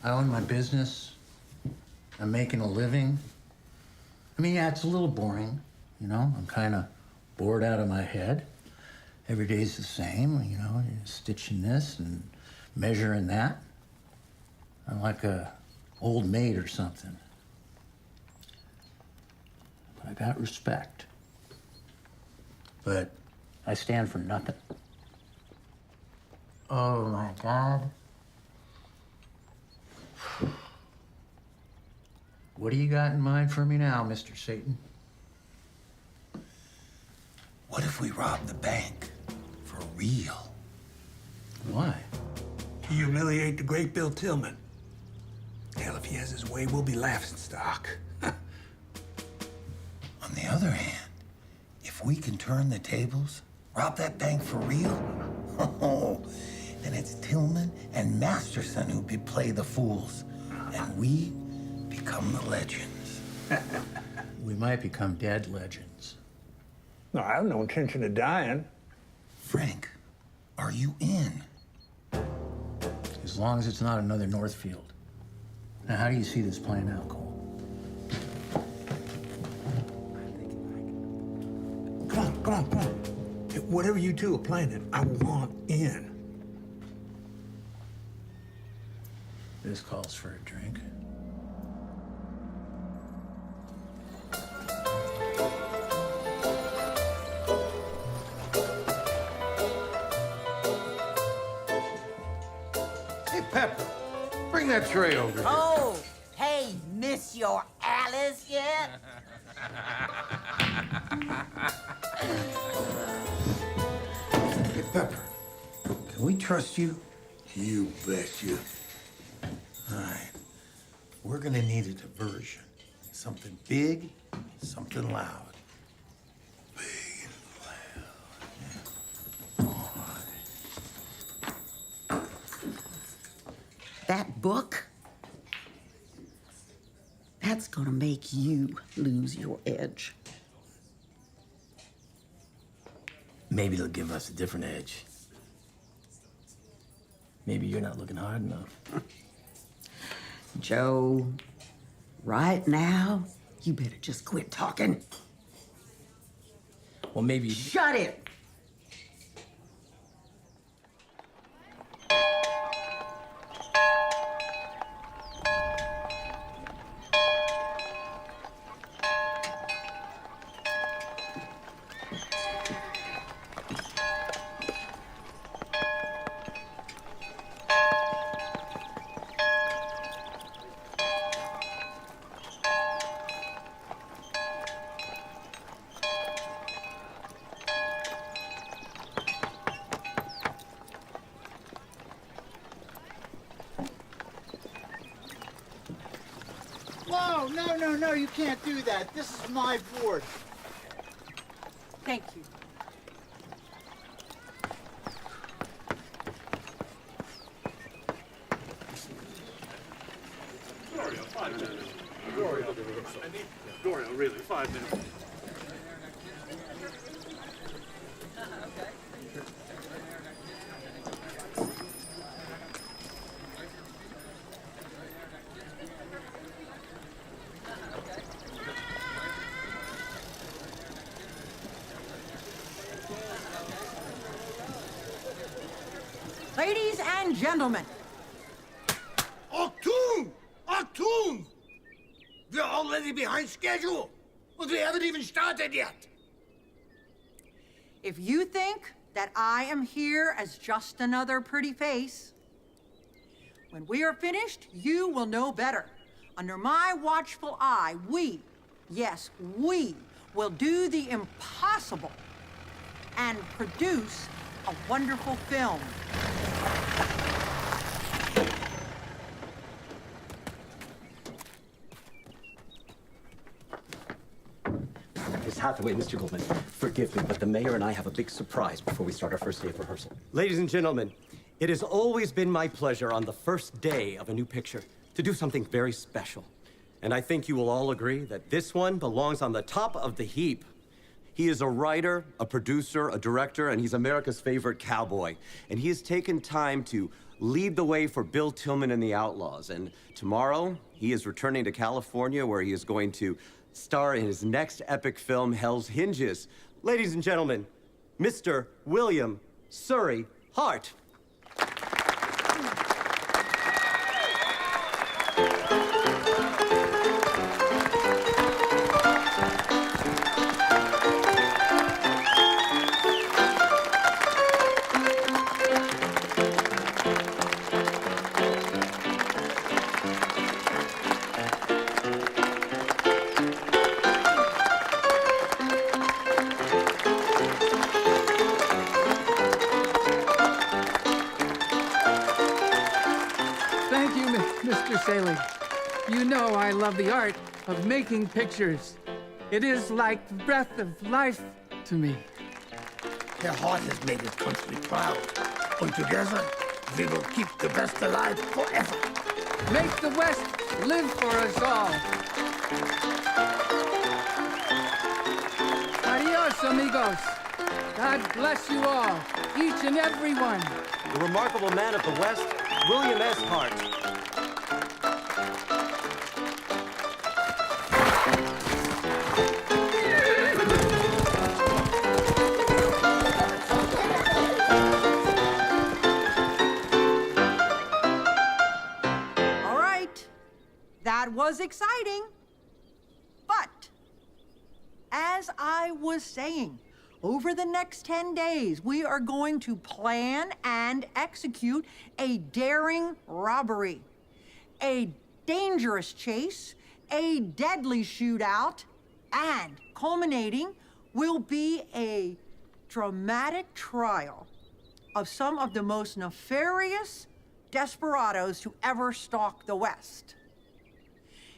I own my business. I'm making a living. I mean, yeah, it's a little boring, you know? I'm kind of bored out of my head. Every day's the same, you know, stitching this and measuring that. I'm like a old maid or something. But I got respect. But I stand for nothing. Oh my God. What do you got in mind for me now, Mr. Satan? What if we rob the bank for real? Why? To humiliate the great Bill Tillman. Hell, if he has his way, we'll be laughingstock. On the other hand, if we can turn the tables, rob that bank for real, oh, then it's Tillman and Masterson who play the fools, and we become the legends. We might become dead legends. No, I have no intention of dying. Frank, are you in? As long as it's not another Northfield. Now, how do you see this playing out, Cole? Come on. Whatever you two are planning, I want in. This calls for a drink. Pepper, bring that tray over here. Oh, hey, miss your Alice yet? Hey, Pepper, can we trust you? You betcha. All right. We're gonna need a diversion. Something big, something loud. That book, that's gonna make you lose your edge. Maybe it'll give us a different edge. Maybe you're not looking hard enough. Joe, right now, you better just quit talking. Well, maybe... Shut it! Whoa, no, you can't do that. This is my board. Thank you. Gloria, 5 minutes. Gloria, really, 5 minutes. Ladies and gentlemen. Achtung! Achtung! We're already behind schedule, but we haven't even started yet. If you think that I am here as just another pretty face, when we are finished, you will know better. Under my watchful eye, we, yes, we, will do the impossible and produce a wonderful film. Miss Hathaway, Mr. Goldman, forgive me, but the mayor and I have a big surprise before we start our first day of rehearsal. Ladies and gentlemen, it has always been my pleasure on the first day of a new picture to do something very special. And I think you will all agree that this one belongs on the top of the heap. He is a writer, a producer, a director, and he's America's favorite cowboy. And he has taken time to lead the way for Bill Tillman and the Outlaws. And tomorrow, he is returning to California, where he is going to star in his next epic film, Hell's Hinges. Ladies and gentlemen, Mr. William Surrey Hart. You know I love the art of making pictures. It is like the breath of life to me. Herr Hart has made his country proud. And together, we will keep the best alive forever. Make the West live for us all. Adios, amigos. God bless you all, each and every one. The remarkable man of the West, William S. Hart. That was exciting. But, as I was saying, Over the next 10 days, we are going to plan and execute a daring robbery, a dangerous chase, a deadly shootout, and culminating will be a dramatic trial of some of the most nefarious desperados to ever stalk the West.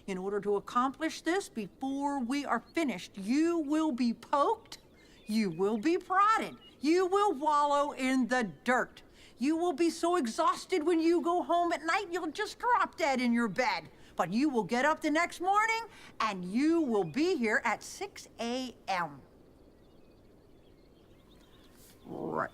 In order to accomplish this, before we are finished, you will be poked, you will be prodded, you will wallow in the dirt. You will be so exhausted when you go home at night, you'll just drop dead in your bed. But you will get up the next morning, and you will be here at 6 a.m. Right.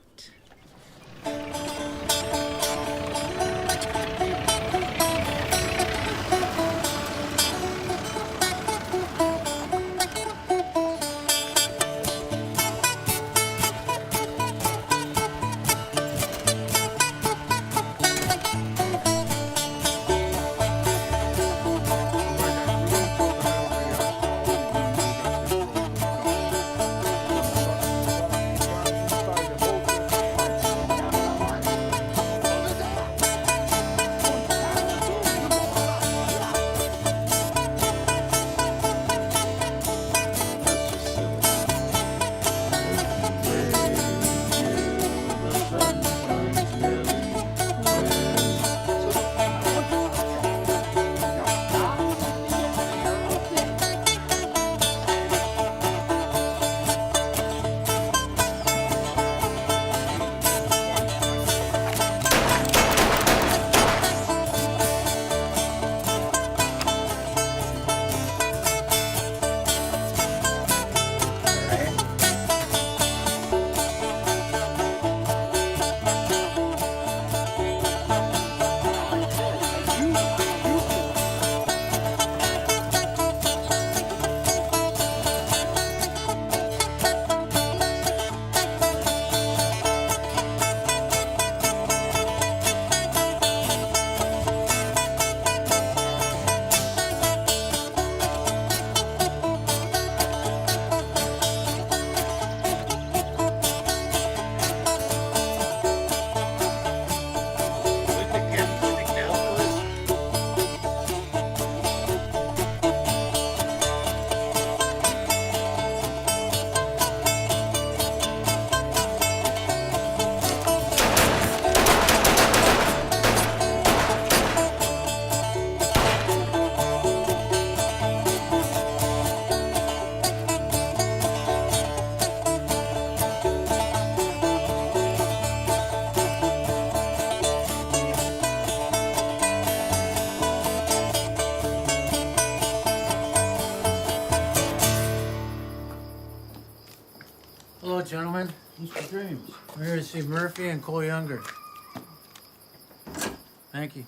Hello, gentlemen. Mr. James. We're here to see Murphy and Cole Younger. Thank you.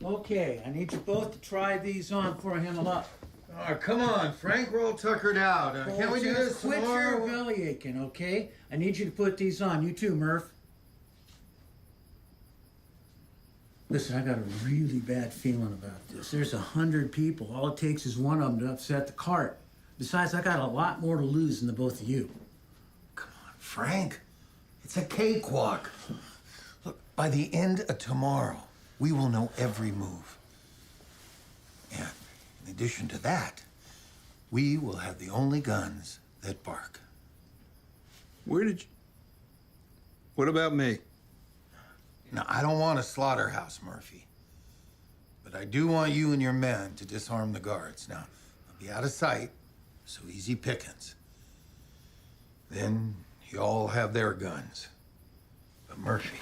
Okay, I need you both to try these on before I hand them up. Oh, come on, Frank. We're all tuckered out. Can't we do this Quit tomorrow? your belly aching, okay? I need you to put these on. You too, Murph. Listen, I got a really bad feeling about this. There's 100 people. All it takes is one of them to upset the cart. Besides, I got a lot more to lose than the both of you. Come on, Frank. It's a cakewalk. Look, by the end of tomorrow, we will know every move. And in addition to that, we will have the only guns that bark. Where did you... What about me? Now, I don't want a slaughterhouse, Murphy. But I do want you and your men to disarm the guards. Now, I'll be out of sight, so easy pickings. Then you all have their guns. But Murphy,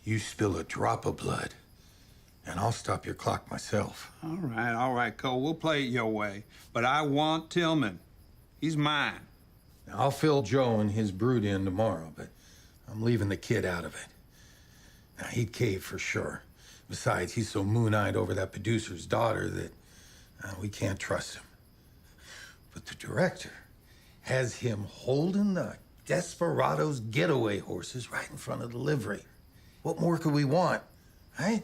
you spill a drop of blood, and I'll stop your clock myself. All right, Cole. We'll play it your way. But I want Tillman. He's mine. Now, I'll fill Joe and his brood in tomorrow, but I'm leaving the kid out of it. Now, he'd cave for sure. Besides, he's so moon-eyed over that producer's daughter that we can't trust him. But the director has him holding the Desperados' getaway horses right in front of the livery. What more could we want, right?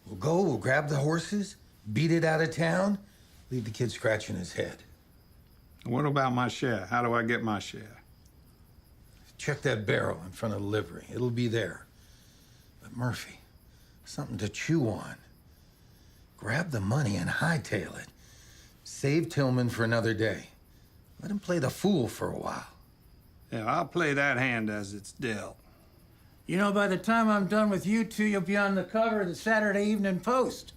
We'll grab the horses, beat it out of town, Leave the kid scratching his head. What about my share? How do I get my share? Check that barrel in front of the livery. It'll be there. But Murphy, something to chew on. Grab the money and hightail it. Save Tillman for another day. Let him play the fool for a while. Yeah, I'll play that hand as it's dealt. You know, by the time I'm done with you two, you'll be on the cover of the Saturday Evening Post.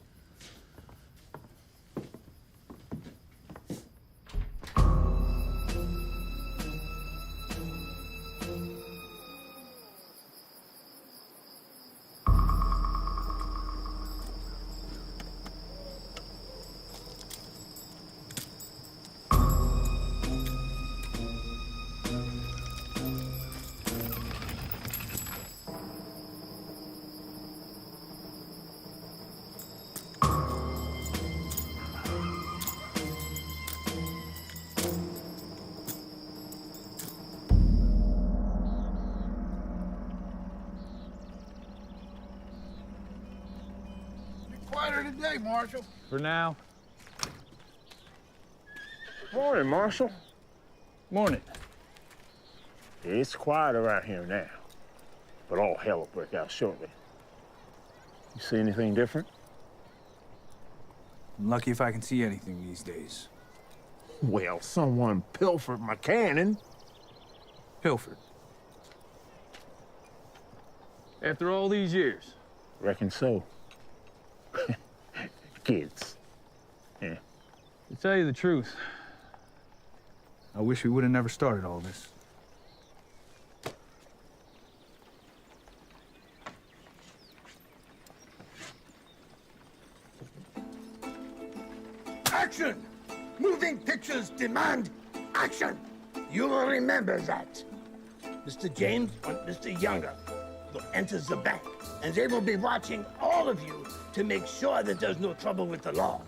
Quieter today, Marshal. For now. Morning, Marshal. Morning. It's quiet around here now, but all hell will break out shortly. You see anything different? I'm lucky if I can see anything these days. Well, someone pilfered my cannon. Pilfered? After all these years? Reckon so. Kids. Yeah. To tell you the truth, I wish we would have never started all this. Action! Moving pictures demand action! You will remember that. Mr. James and Mr. Younger will enter the bank, and they will be watching all of you to make sure that there's no trouble with the law.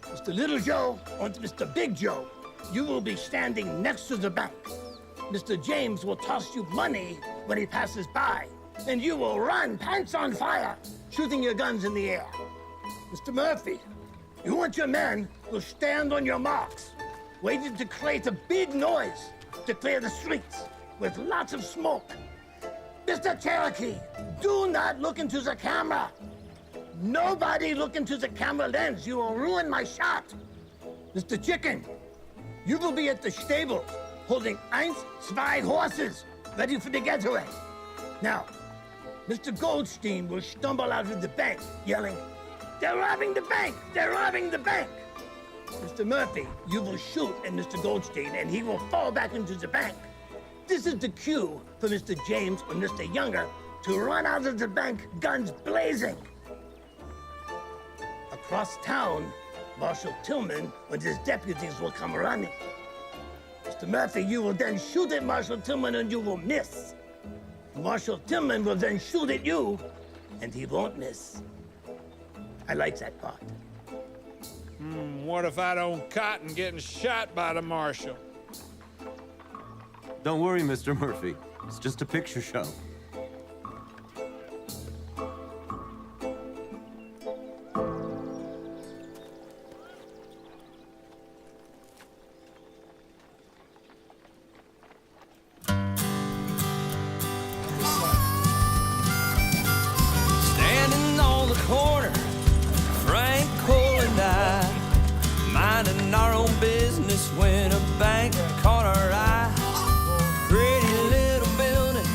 Mr. Little Joe and Mr. Big Joe, you will be standing next to the bank. Mr. James will toss you money when he passes by, and you will run, pants on fire, shooting your guns in the air. Mr. Murphy, you and your men will stand on your marks, waiting to create a big noise to clear the streets with lots of smoke. Mr. Cherokee, do not look into the camera. Nobody look into the camera lens. You will ruin my shot. Mr. Chicken, you will be at the stable holding 2 horses ready for the getaway. Now, Mr. Goldstein will stumble out of the bank yelling, "They're robbing the bank! They're robbing the bank!" Mr. Murphy, you will shoot at Mr. Goldstein and he will fall back into the bank. This is the cue for Mr. James and Mr. Younger to run out of the bank, guns blazing. Across town, Marshal Tillman and his deputies will come running. Mr. Murphy, you will then shoot at Marshal Tillman and you will miss. Marshal Tillman will then shoot at you and he won't miss. I like that part. What if I don't cotton getting shot by the marshal? Don't worry, Mr. Murphy. It's just a picture show. Standing on the corner, Frank Cole and I, minding our own business when a bank caught our eye. Pretty little building,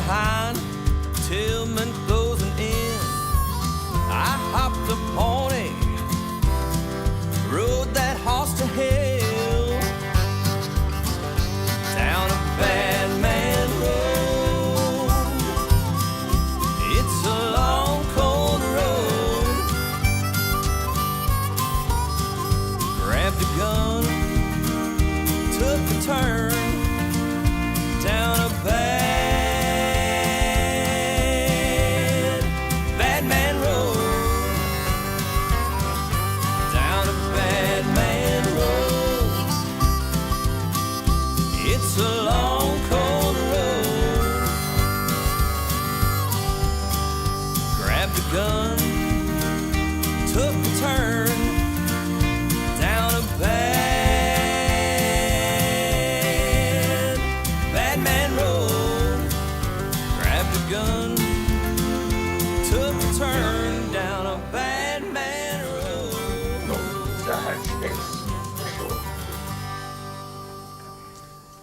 behind, Tillman closing in. I hopped a pony, rode that horse to hell, down a bad man road. It's a long, cold road. Grabbed a gun, took a turn, down a bad man road. Down a bad man road. It's a long, cold road. Grabbed a gun, took a turn, down a bad man road. Grabbed a gun, took a turn, down a bad man road.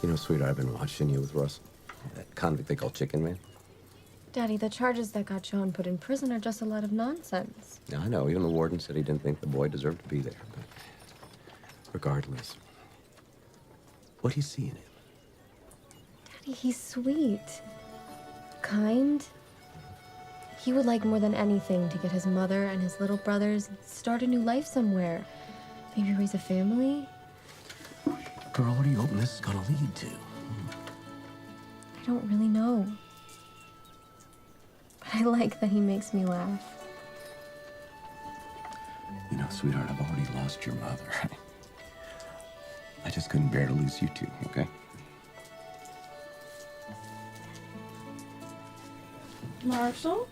You know, sweetheart, I've been watching you with Russ. That convict they call Chicken Man. Daddy, the charges that got John put in prison are just a lot of nonsense. Yeah, I know. Even the warden said he didn't think the boy deserved to be there. But regardless, what do you see in him? Daddy, he's sweet. Kind. He would like more than anything to get his mother and his little brothers and start a new life somewhere. Maybe raise a family. Girl, what do you hoping this is gonna lead to? I don't really know. But I like that he makes me laugh. You know, sweetheart, I've already lost your mother. I just couldn't bear to lose you two, okay? Marshal?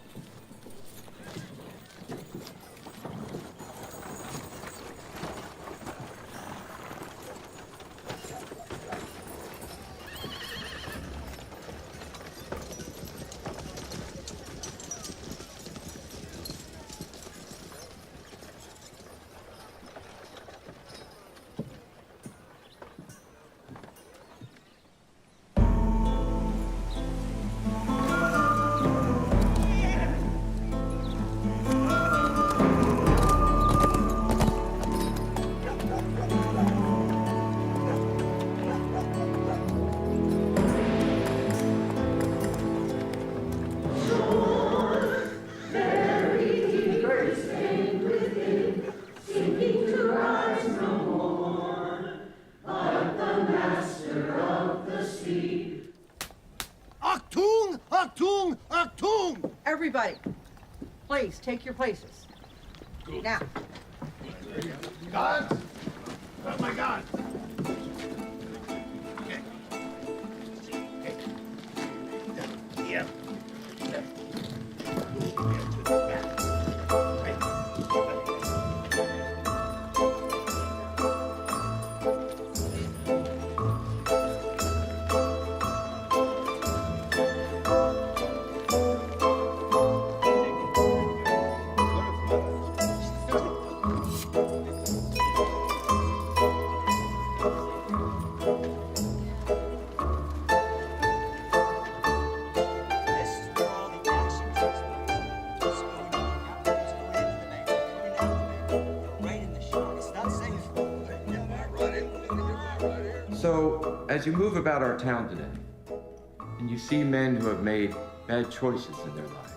Everybody, please take your places. Now. Guns! Where's my gun? Yeah. So, as you move about our town today, and you see men who have made bad choices in their lives,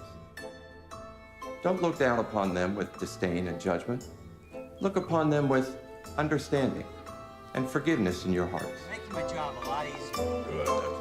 don't look down upon them with disdain and judgment. Look upon them with understanding and forgiveness in your hearts. Making my job a lot easier.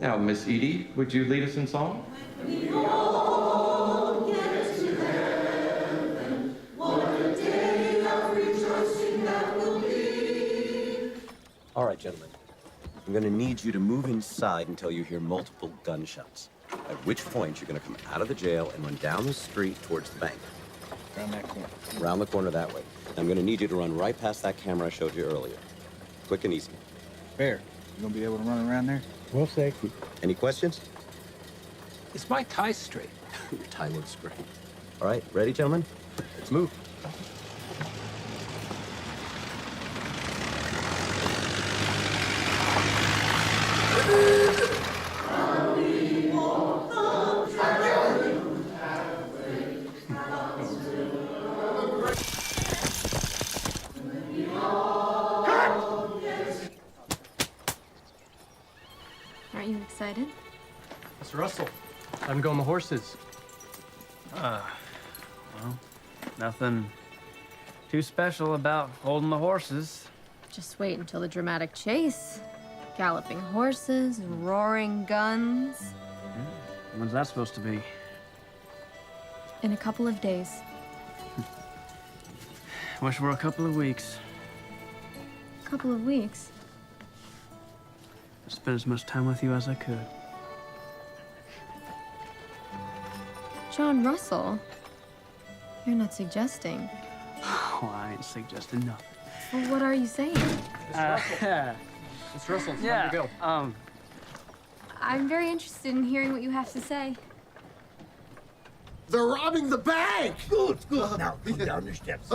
Now, Miss Edie, would you lead us in song? All right, gentlemen. I'm gonna need you to move inside until you hear multiple gunshots. At which point, you're gonna come out of the jail and run down the street towards the bank. Around that corner. Around the corner that way. I'm gonna need you to run right past that camera I showed you earlier. Quick and easy. Bear, you gonna be able to run around there? Well, thank you. Any questions? Is my tie straight? Your tie looks great. All right, ready, gentlemen? Let's move. Aren't you excited? Mr. Russell, I'm going the horses. Well, nothing too special about holding the horses. Just wait until the dramatic chase. Galloping horses, roaring guns. When's that supposed to be? In a couple of days. Wish for a couple of weeks. A couple of weeks. I spent as much time with you as I could. John Russell, you're not suggesting. Oh, I ain't suggesting nothing. Well, what are you saying? Mr. Russell, it's time to go. I'm very interested in hearing what you have to say. They're robbing the bank! Good, good. Now, come down the steps.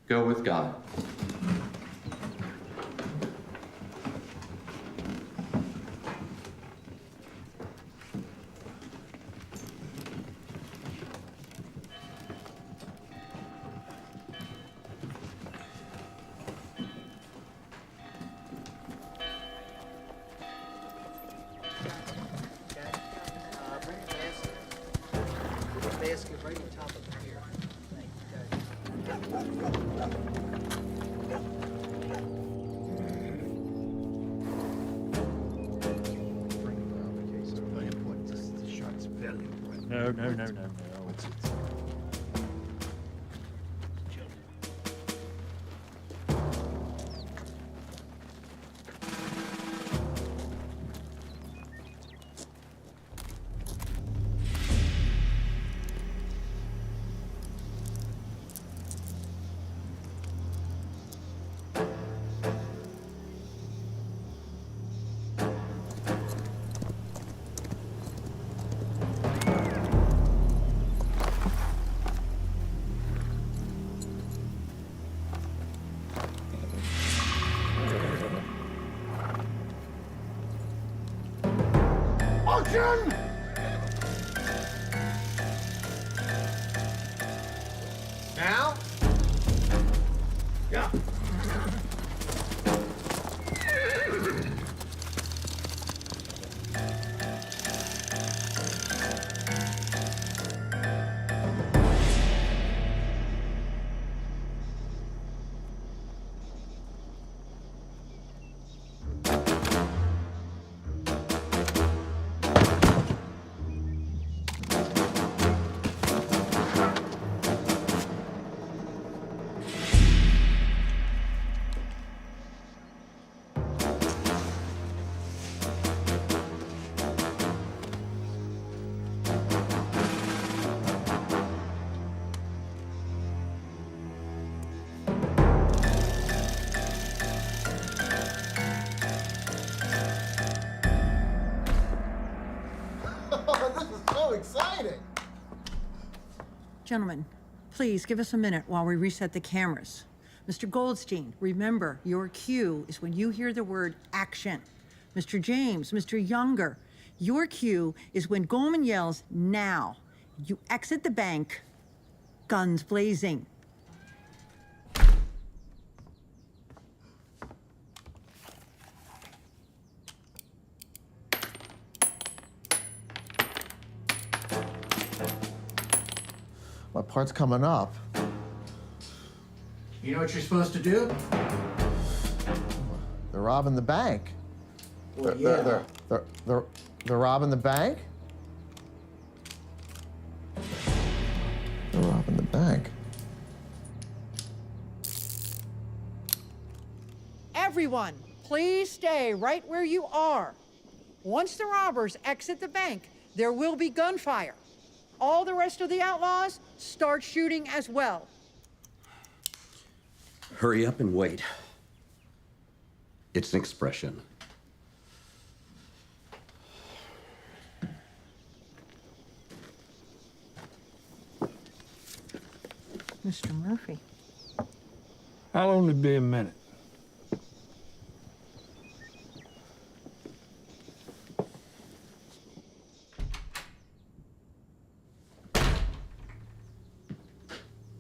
Go with God. Basket right on top of the pier. No. Auction! Now? Yeah. exciting. Gentlemen, please give us a minute while we reset the cameras. Mr. Goldstein, remember, your cue is when you hear the word action. Mr. James, Mr. Younger, your cue is when Goldman yells, now. You exit the bank, guns blazing. My part's coming up. You know what you're supposed to do? They're robbing the bank. Well, They're robbing the bank? They're robbing the bank. Everyone, please stay right where you are. Once the robbers exit the bank, there will be gunfire. All the rest of the outlaws start shooting as well. Hurry up and wait. It's an expression. Mr. Murphy. I'll only be a minute.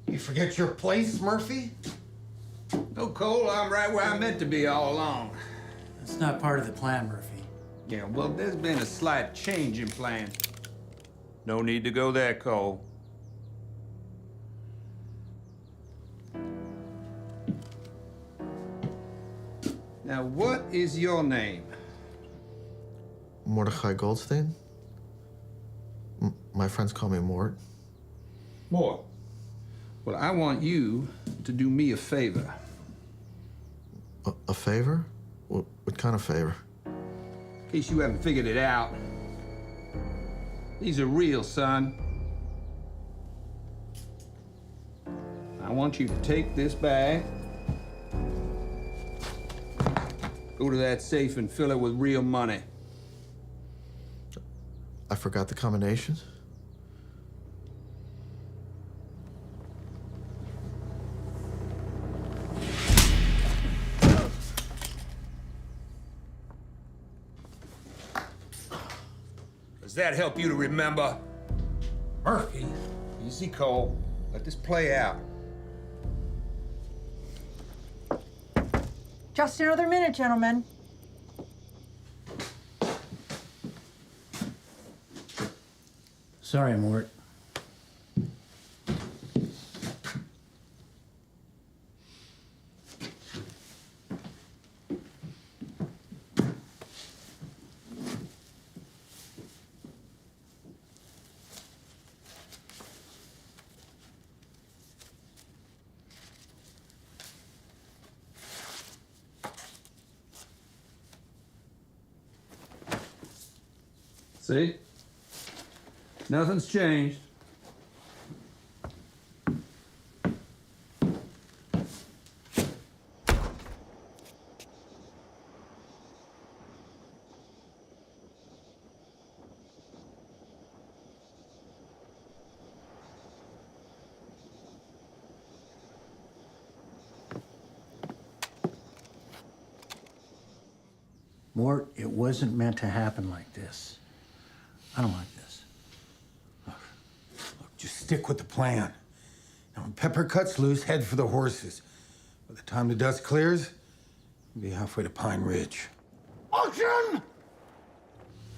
You forget your place, Murphy? No, Cole, I'm right where I meant to be all along. That's not part of the plan, Murphy. Yeah, well, there's been a slight change in plan. No need to go there, Cole. Now, what is your name? Mordecai Goldstein? My friends call me Mort. Mort. Well, I want you to do me a favor. A favor? What kind of favor? In case you haven't figured it out. These are real, son. I want you to take this bag, go to that safe and fill it with real money. I forgot the combinations. Does that help you to remember? Murphy, easy, Cole. Let this play out. Just another minute, gentlemen. Sorry, Mort. See? Nothing's changed. Mort, it wasn't meant to happen like this. I don't like this. Look, just stick with the plan. Now, when Pepper cuts loose, head for the horses. By the time the dust clears, we'll be halfway to Pine Ridge. Auction!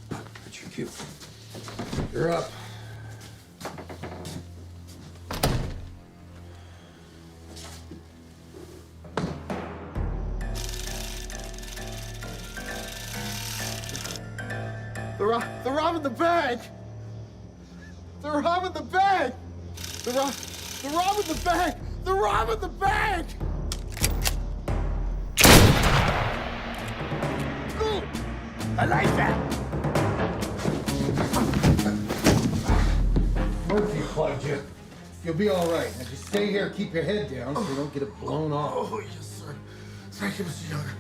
That's your cue. You're up. They're robbing the bank! They're robbing the bank! They're robbing the bank! They're robbing the bank! Good! I like that! Murphy plugged you. You'll be all right. Now just stay here, keep your head down so you don't get it blown off. Oh, yes, sir. Thank you, Mr. Younger.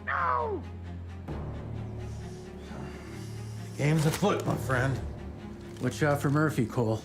No! Game's afoot, my friend. Watch out for Murphy, Cole.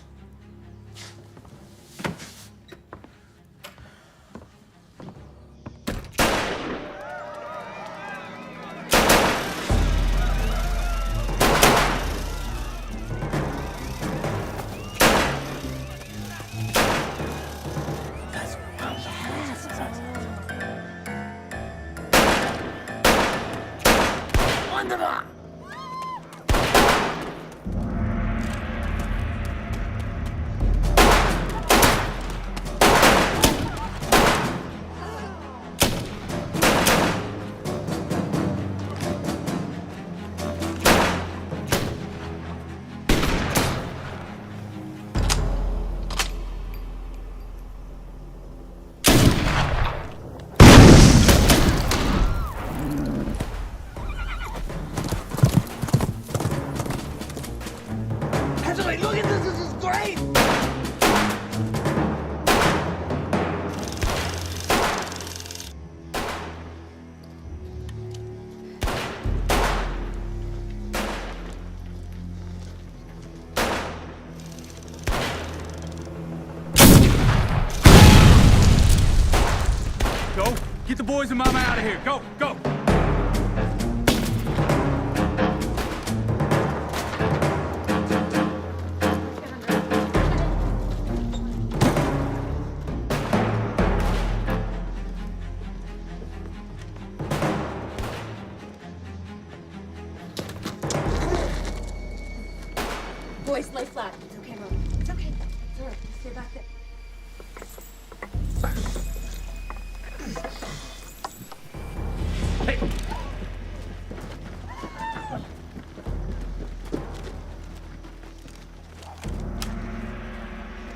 boys and Mama out of here. Go, go. Boys, lay flat. It's okay, Mom. It's okay. It's all right. Stay back there.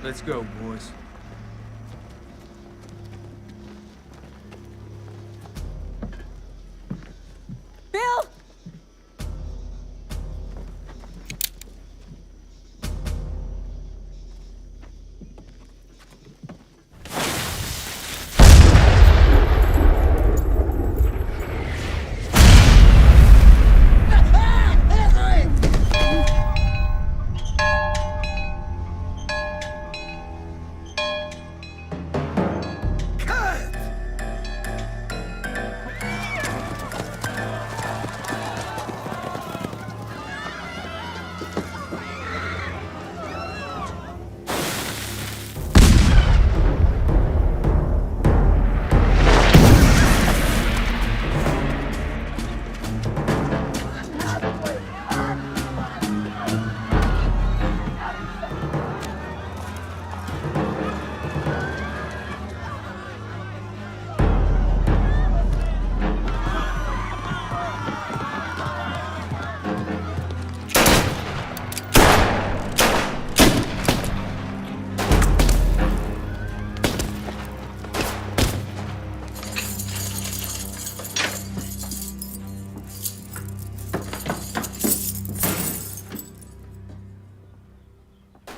Let's go, boys. Bill!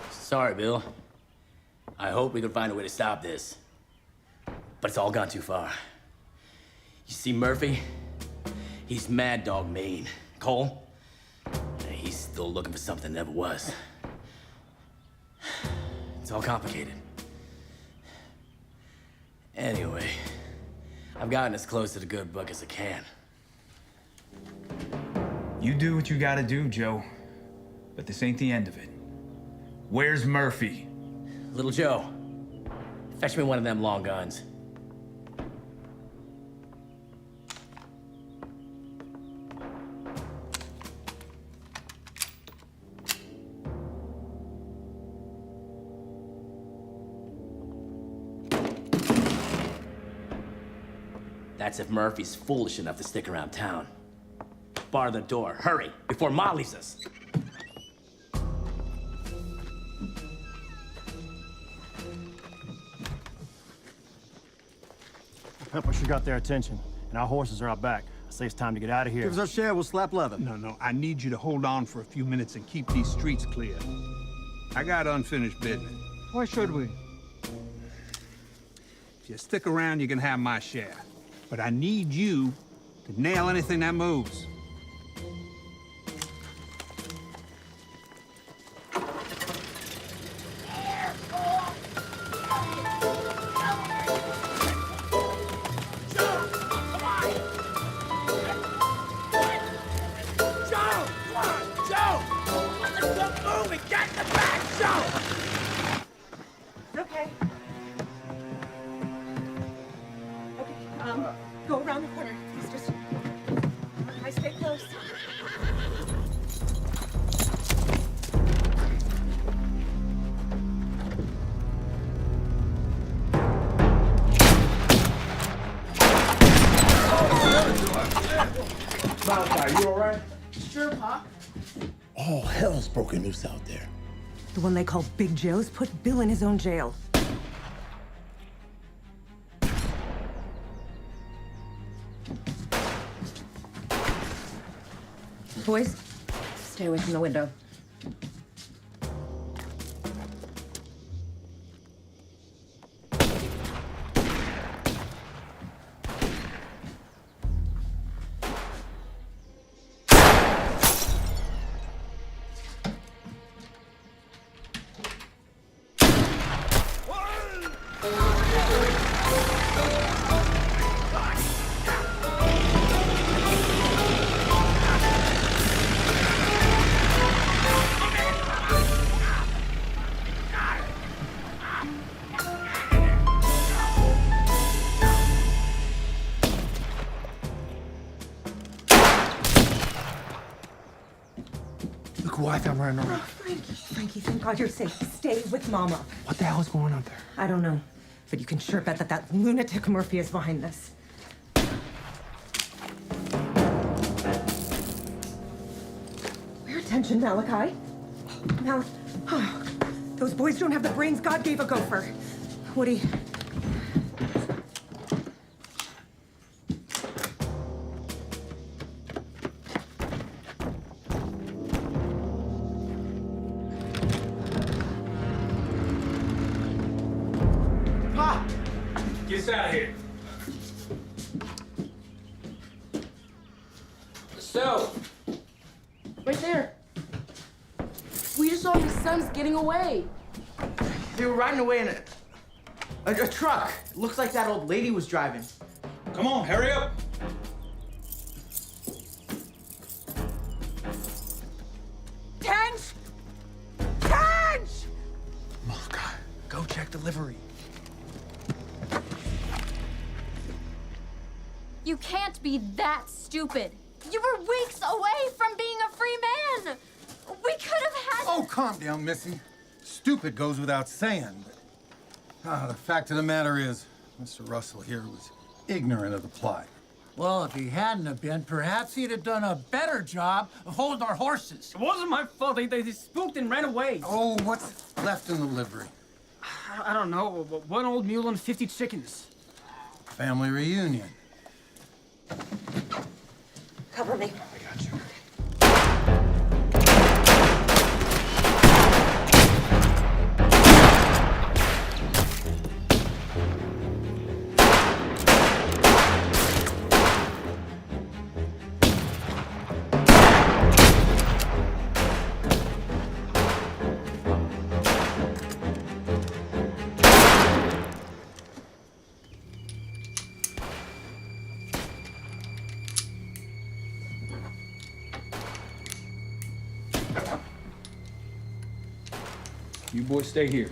Sorry, Bill. I hope we can find a way to stop this. But it's all gone too far. You see Murphy? He's Mad Dog Maine. Cole? He's still looking for something that never was. It's all complicated. Anyway, I've gotten as close to the good book as I can. You do what you gotta do, Joe. But this ain't the end of it. Where's Murphy? Little Joe, fetch me one of them long guns. That's if Murphy's foolish enough to stick around town. Bar the door, hurry, before Ma leaves us. Pepper sure got their attention, and our horses are out back. It saves time to get out of here. Give us our share, we'll slap leather. No, I need you to hold on for a few minutes and keep these streets clear. I got unfinished business. Why should we? If you stick around, you can have my share. But I need you to nail anything that moves. Go around the corner. Please just... I stay close. Malachi, you all right? Sure, Pop. All hell's broken loose out there. The one they call Big Joe's put Bill in his own jail. Boys, stay away from the window. quiet, I'm running around. Frankie, thank God you're safe. Stay with Mama. What the hell is going on there? I don't know, but you can sure bet that lunatic Murphy is behind this. Pay attention, Malachi. Those boys don't have the brains God gave a gopher. Woody. Get us out of here. So, right there. We just saw his sons getting away. They were riding away in a truck. Looks like that old lady was driving. Come on, hurry up. Tench! Tench! Go check the livery. You can't be that stupid. You were weeks away from being a free man. We could have had... Oh, calm down, Missy. Stupid goes without saying, but the fact of the matter is, Mr. Russell here was ignorant of the plot. Well, if he hadn't have been, perhaps he'd have done a better job of holding our horses. It wasn't my fault. They spooked and ran away. Oh, what's left in the livery? I don't know. One old mule and 50 chickens. Family reunion. Cover me. I got you. You boys stay here.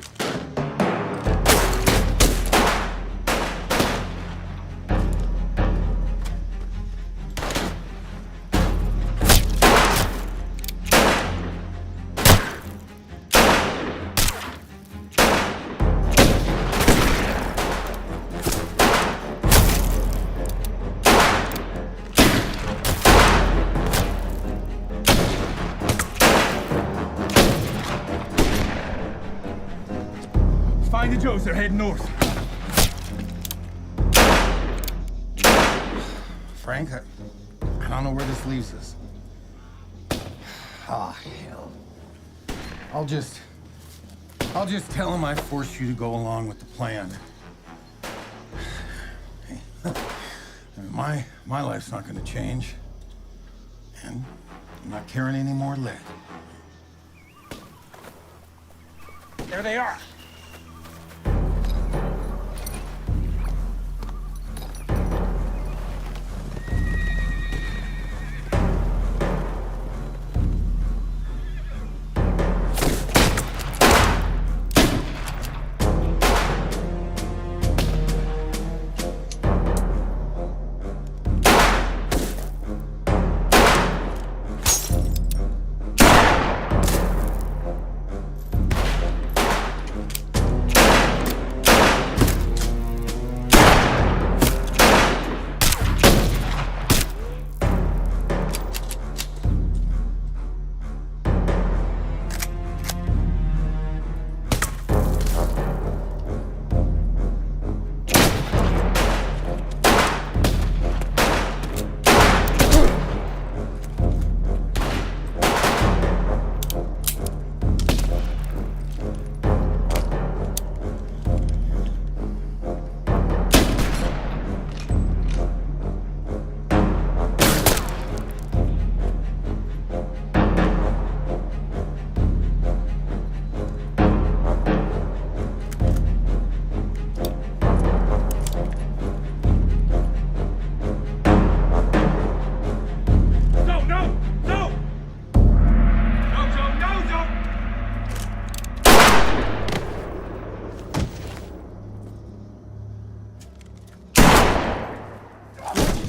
Find the Joes, they're heading north. Frank, I don't know where this leaves us. Ah, hell. I'll just tell him I forced you to go along with the plan. Hey, my life's not gonna change. And I'm not carrying any more lead. There they are.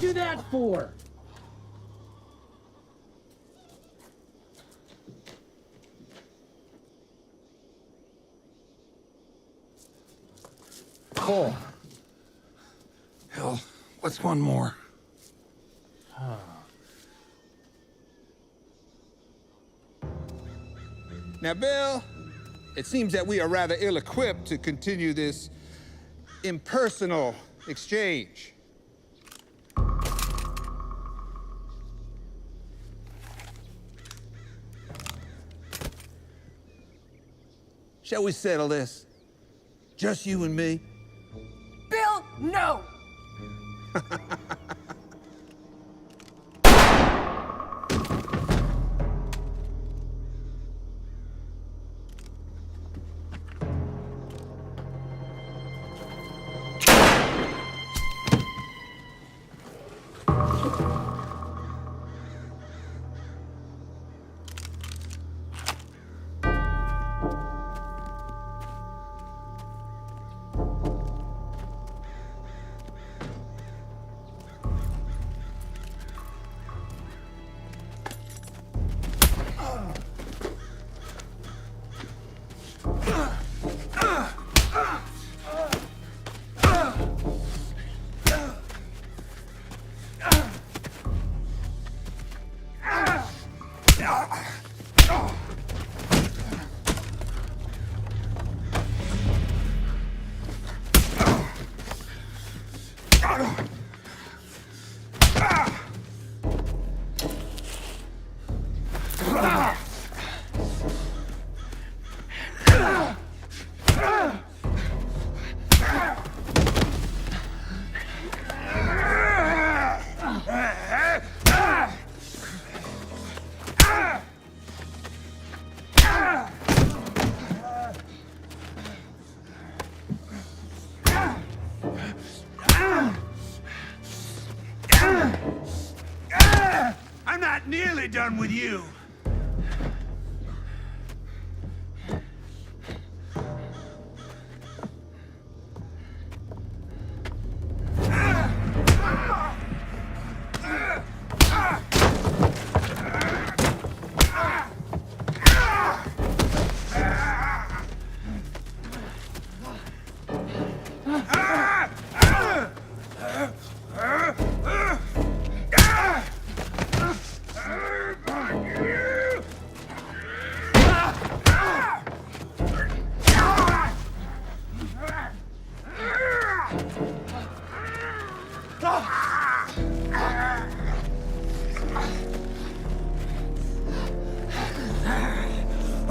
Do that for? Cole. Hell, what's one more? Now, Bill, it seems that we are rather ill-equipped to continue this impersonal exchange. Shall we settle this? Just you and me? Bill, no! I'm not nearly done with you.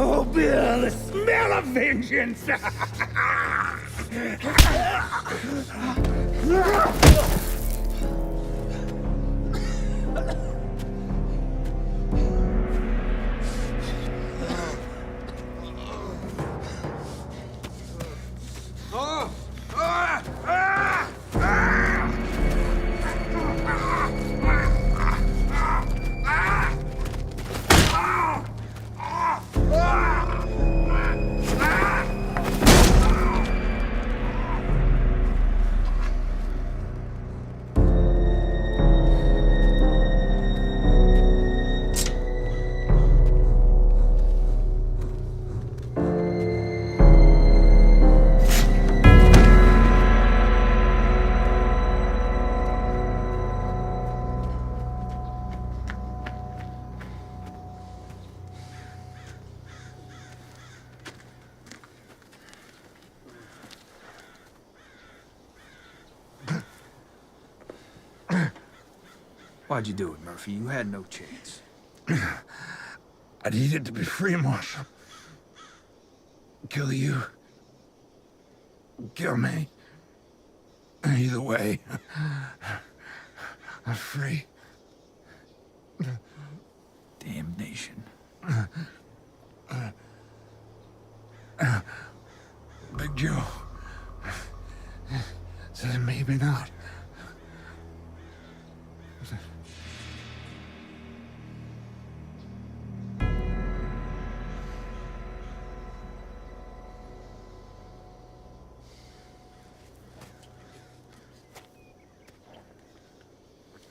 Oh, Bill, the smell of vengeance! Why'd you do it, Murphy? You had no chance. I needed to be free, Marshal. Kill you. Kill me. Either way, I'm free. Damnation. Big Joe says maybe not.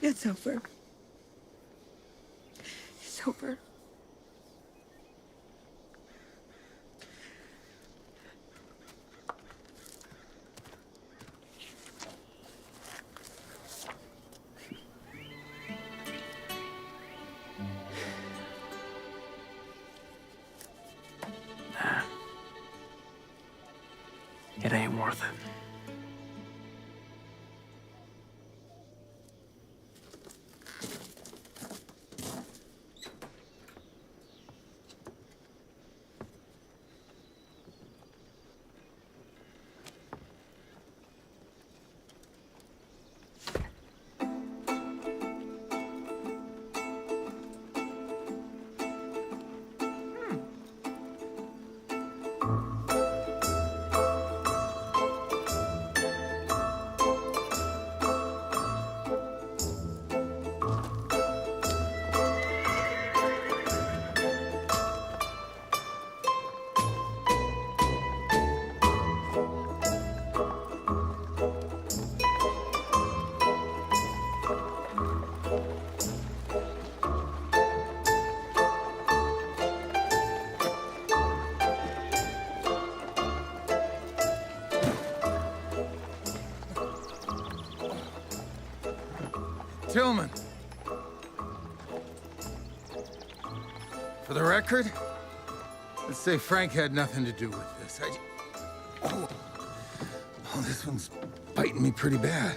It's over. It's over. It ain't worth it. Tillman. For the record, let's say Frank had nothing to do with this. Oh, this one's biting me pretty bad.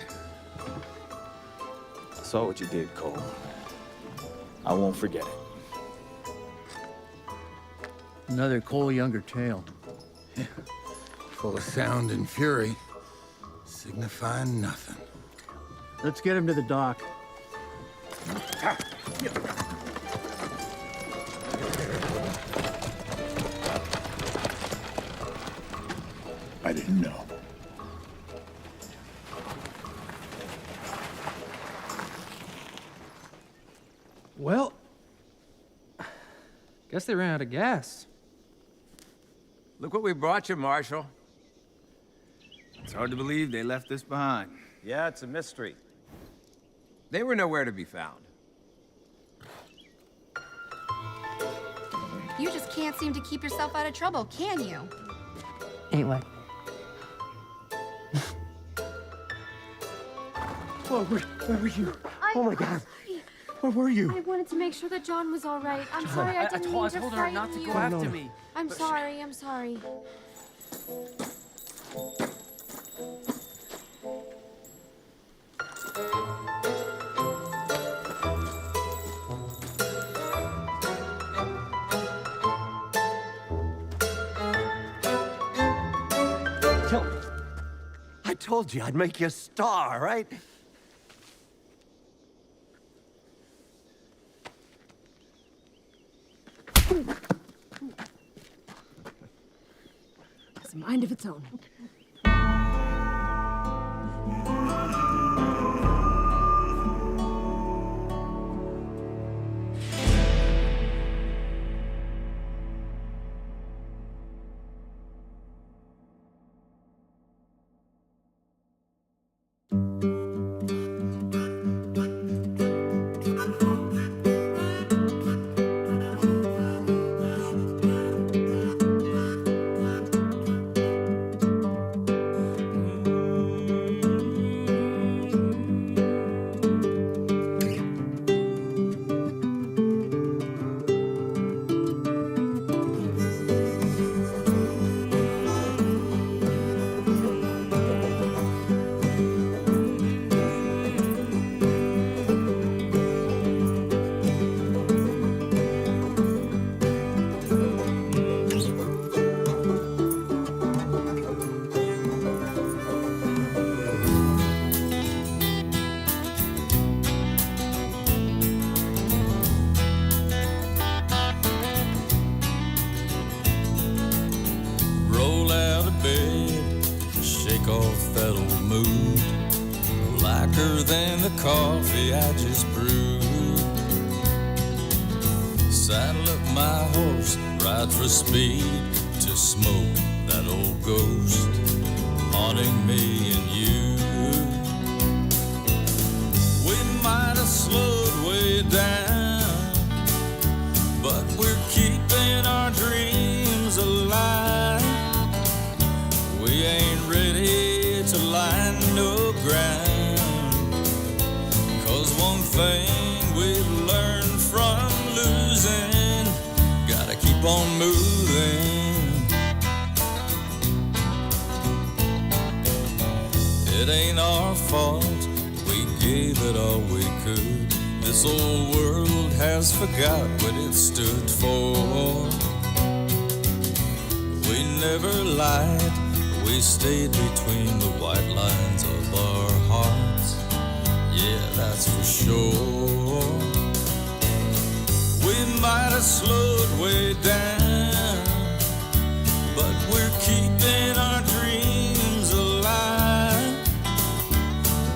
I saw what you did, Cole. I won't forget it. Another Cole Younger tale. Yeah. Full of sound and fury, signifying nothing. Let's get him to the dock. I didn't know. Well, guess they ran out of gas. Look what we brought you, Marshal. It's hard to believe they left this behind. Yeah, it's a mystery. They were nowhere to be found. You just can't seem to keep yourself out of trouble, can you? Anyway. Whoa, where were you? Oh my God. Where were you? I wanted to make sure that John was all right. I'm sorry, I didn't mean to told her frighten not to you. go after me. I'm sorry, I'm sorry. I told you I'd make you a star, right? Has a mind of its own. Than the coffee I just brewed. Saddle up my horse, ride for speed to smoke that old ghost haunting me and you. We might have slowed way down, but we're keeping our dreams alive. We ain't ready to line no ground. One thing we've learned from losing, gotta keep on moving. It ain't our fault, we gave it all we could. This old world has forgot what it stood for. We never lied, we stayed between the white lines of our hearts. Yeah, that's for sure. We might have slowed way down, but we're keeping our dreams alive.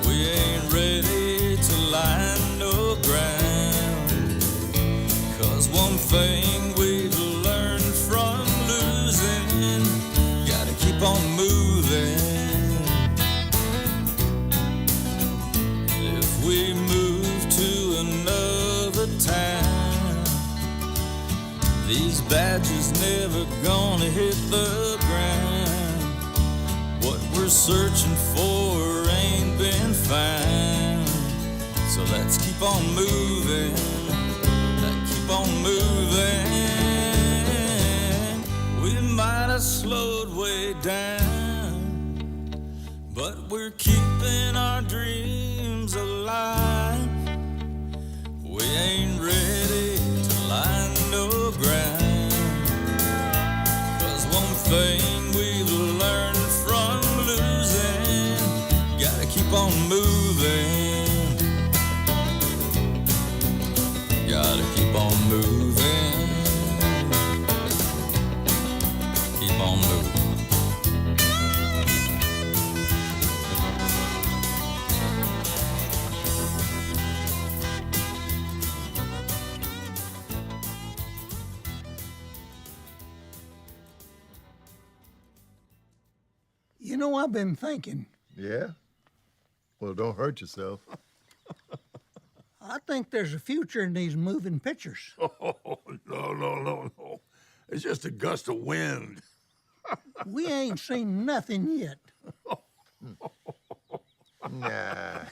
We ain't ready to line no ground, 'cause one thing we've learned from losing, gotta keep on moving. If we move to another town, these badges never gonna hit the ground. What we're searching for ain't been found. So let's keep on moving, keep on moving. We might have slowed way down, but we're keeping our dreams alive. We ain't ready to line no ground, 'cause one thing we've learned from losing, gotta keep on moving. Gotta keep on moving. Keep on moving. You know, I've been thinking. Yeah? Well, don't hurt yourself. I think there's a future in these moving pictures. Oh, no. It's just a gust of wind. We ain't seen nothing yet. Nah.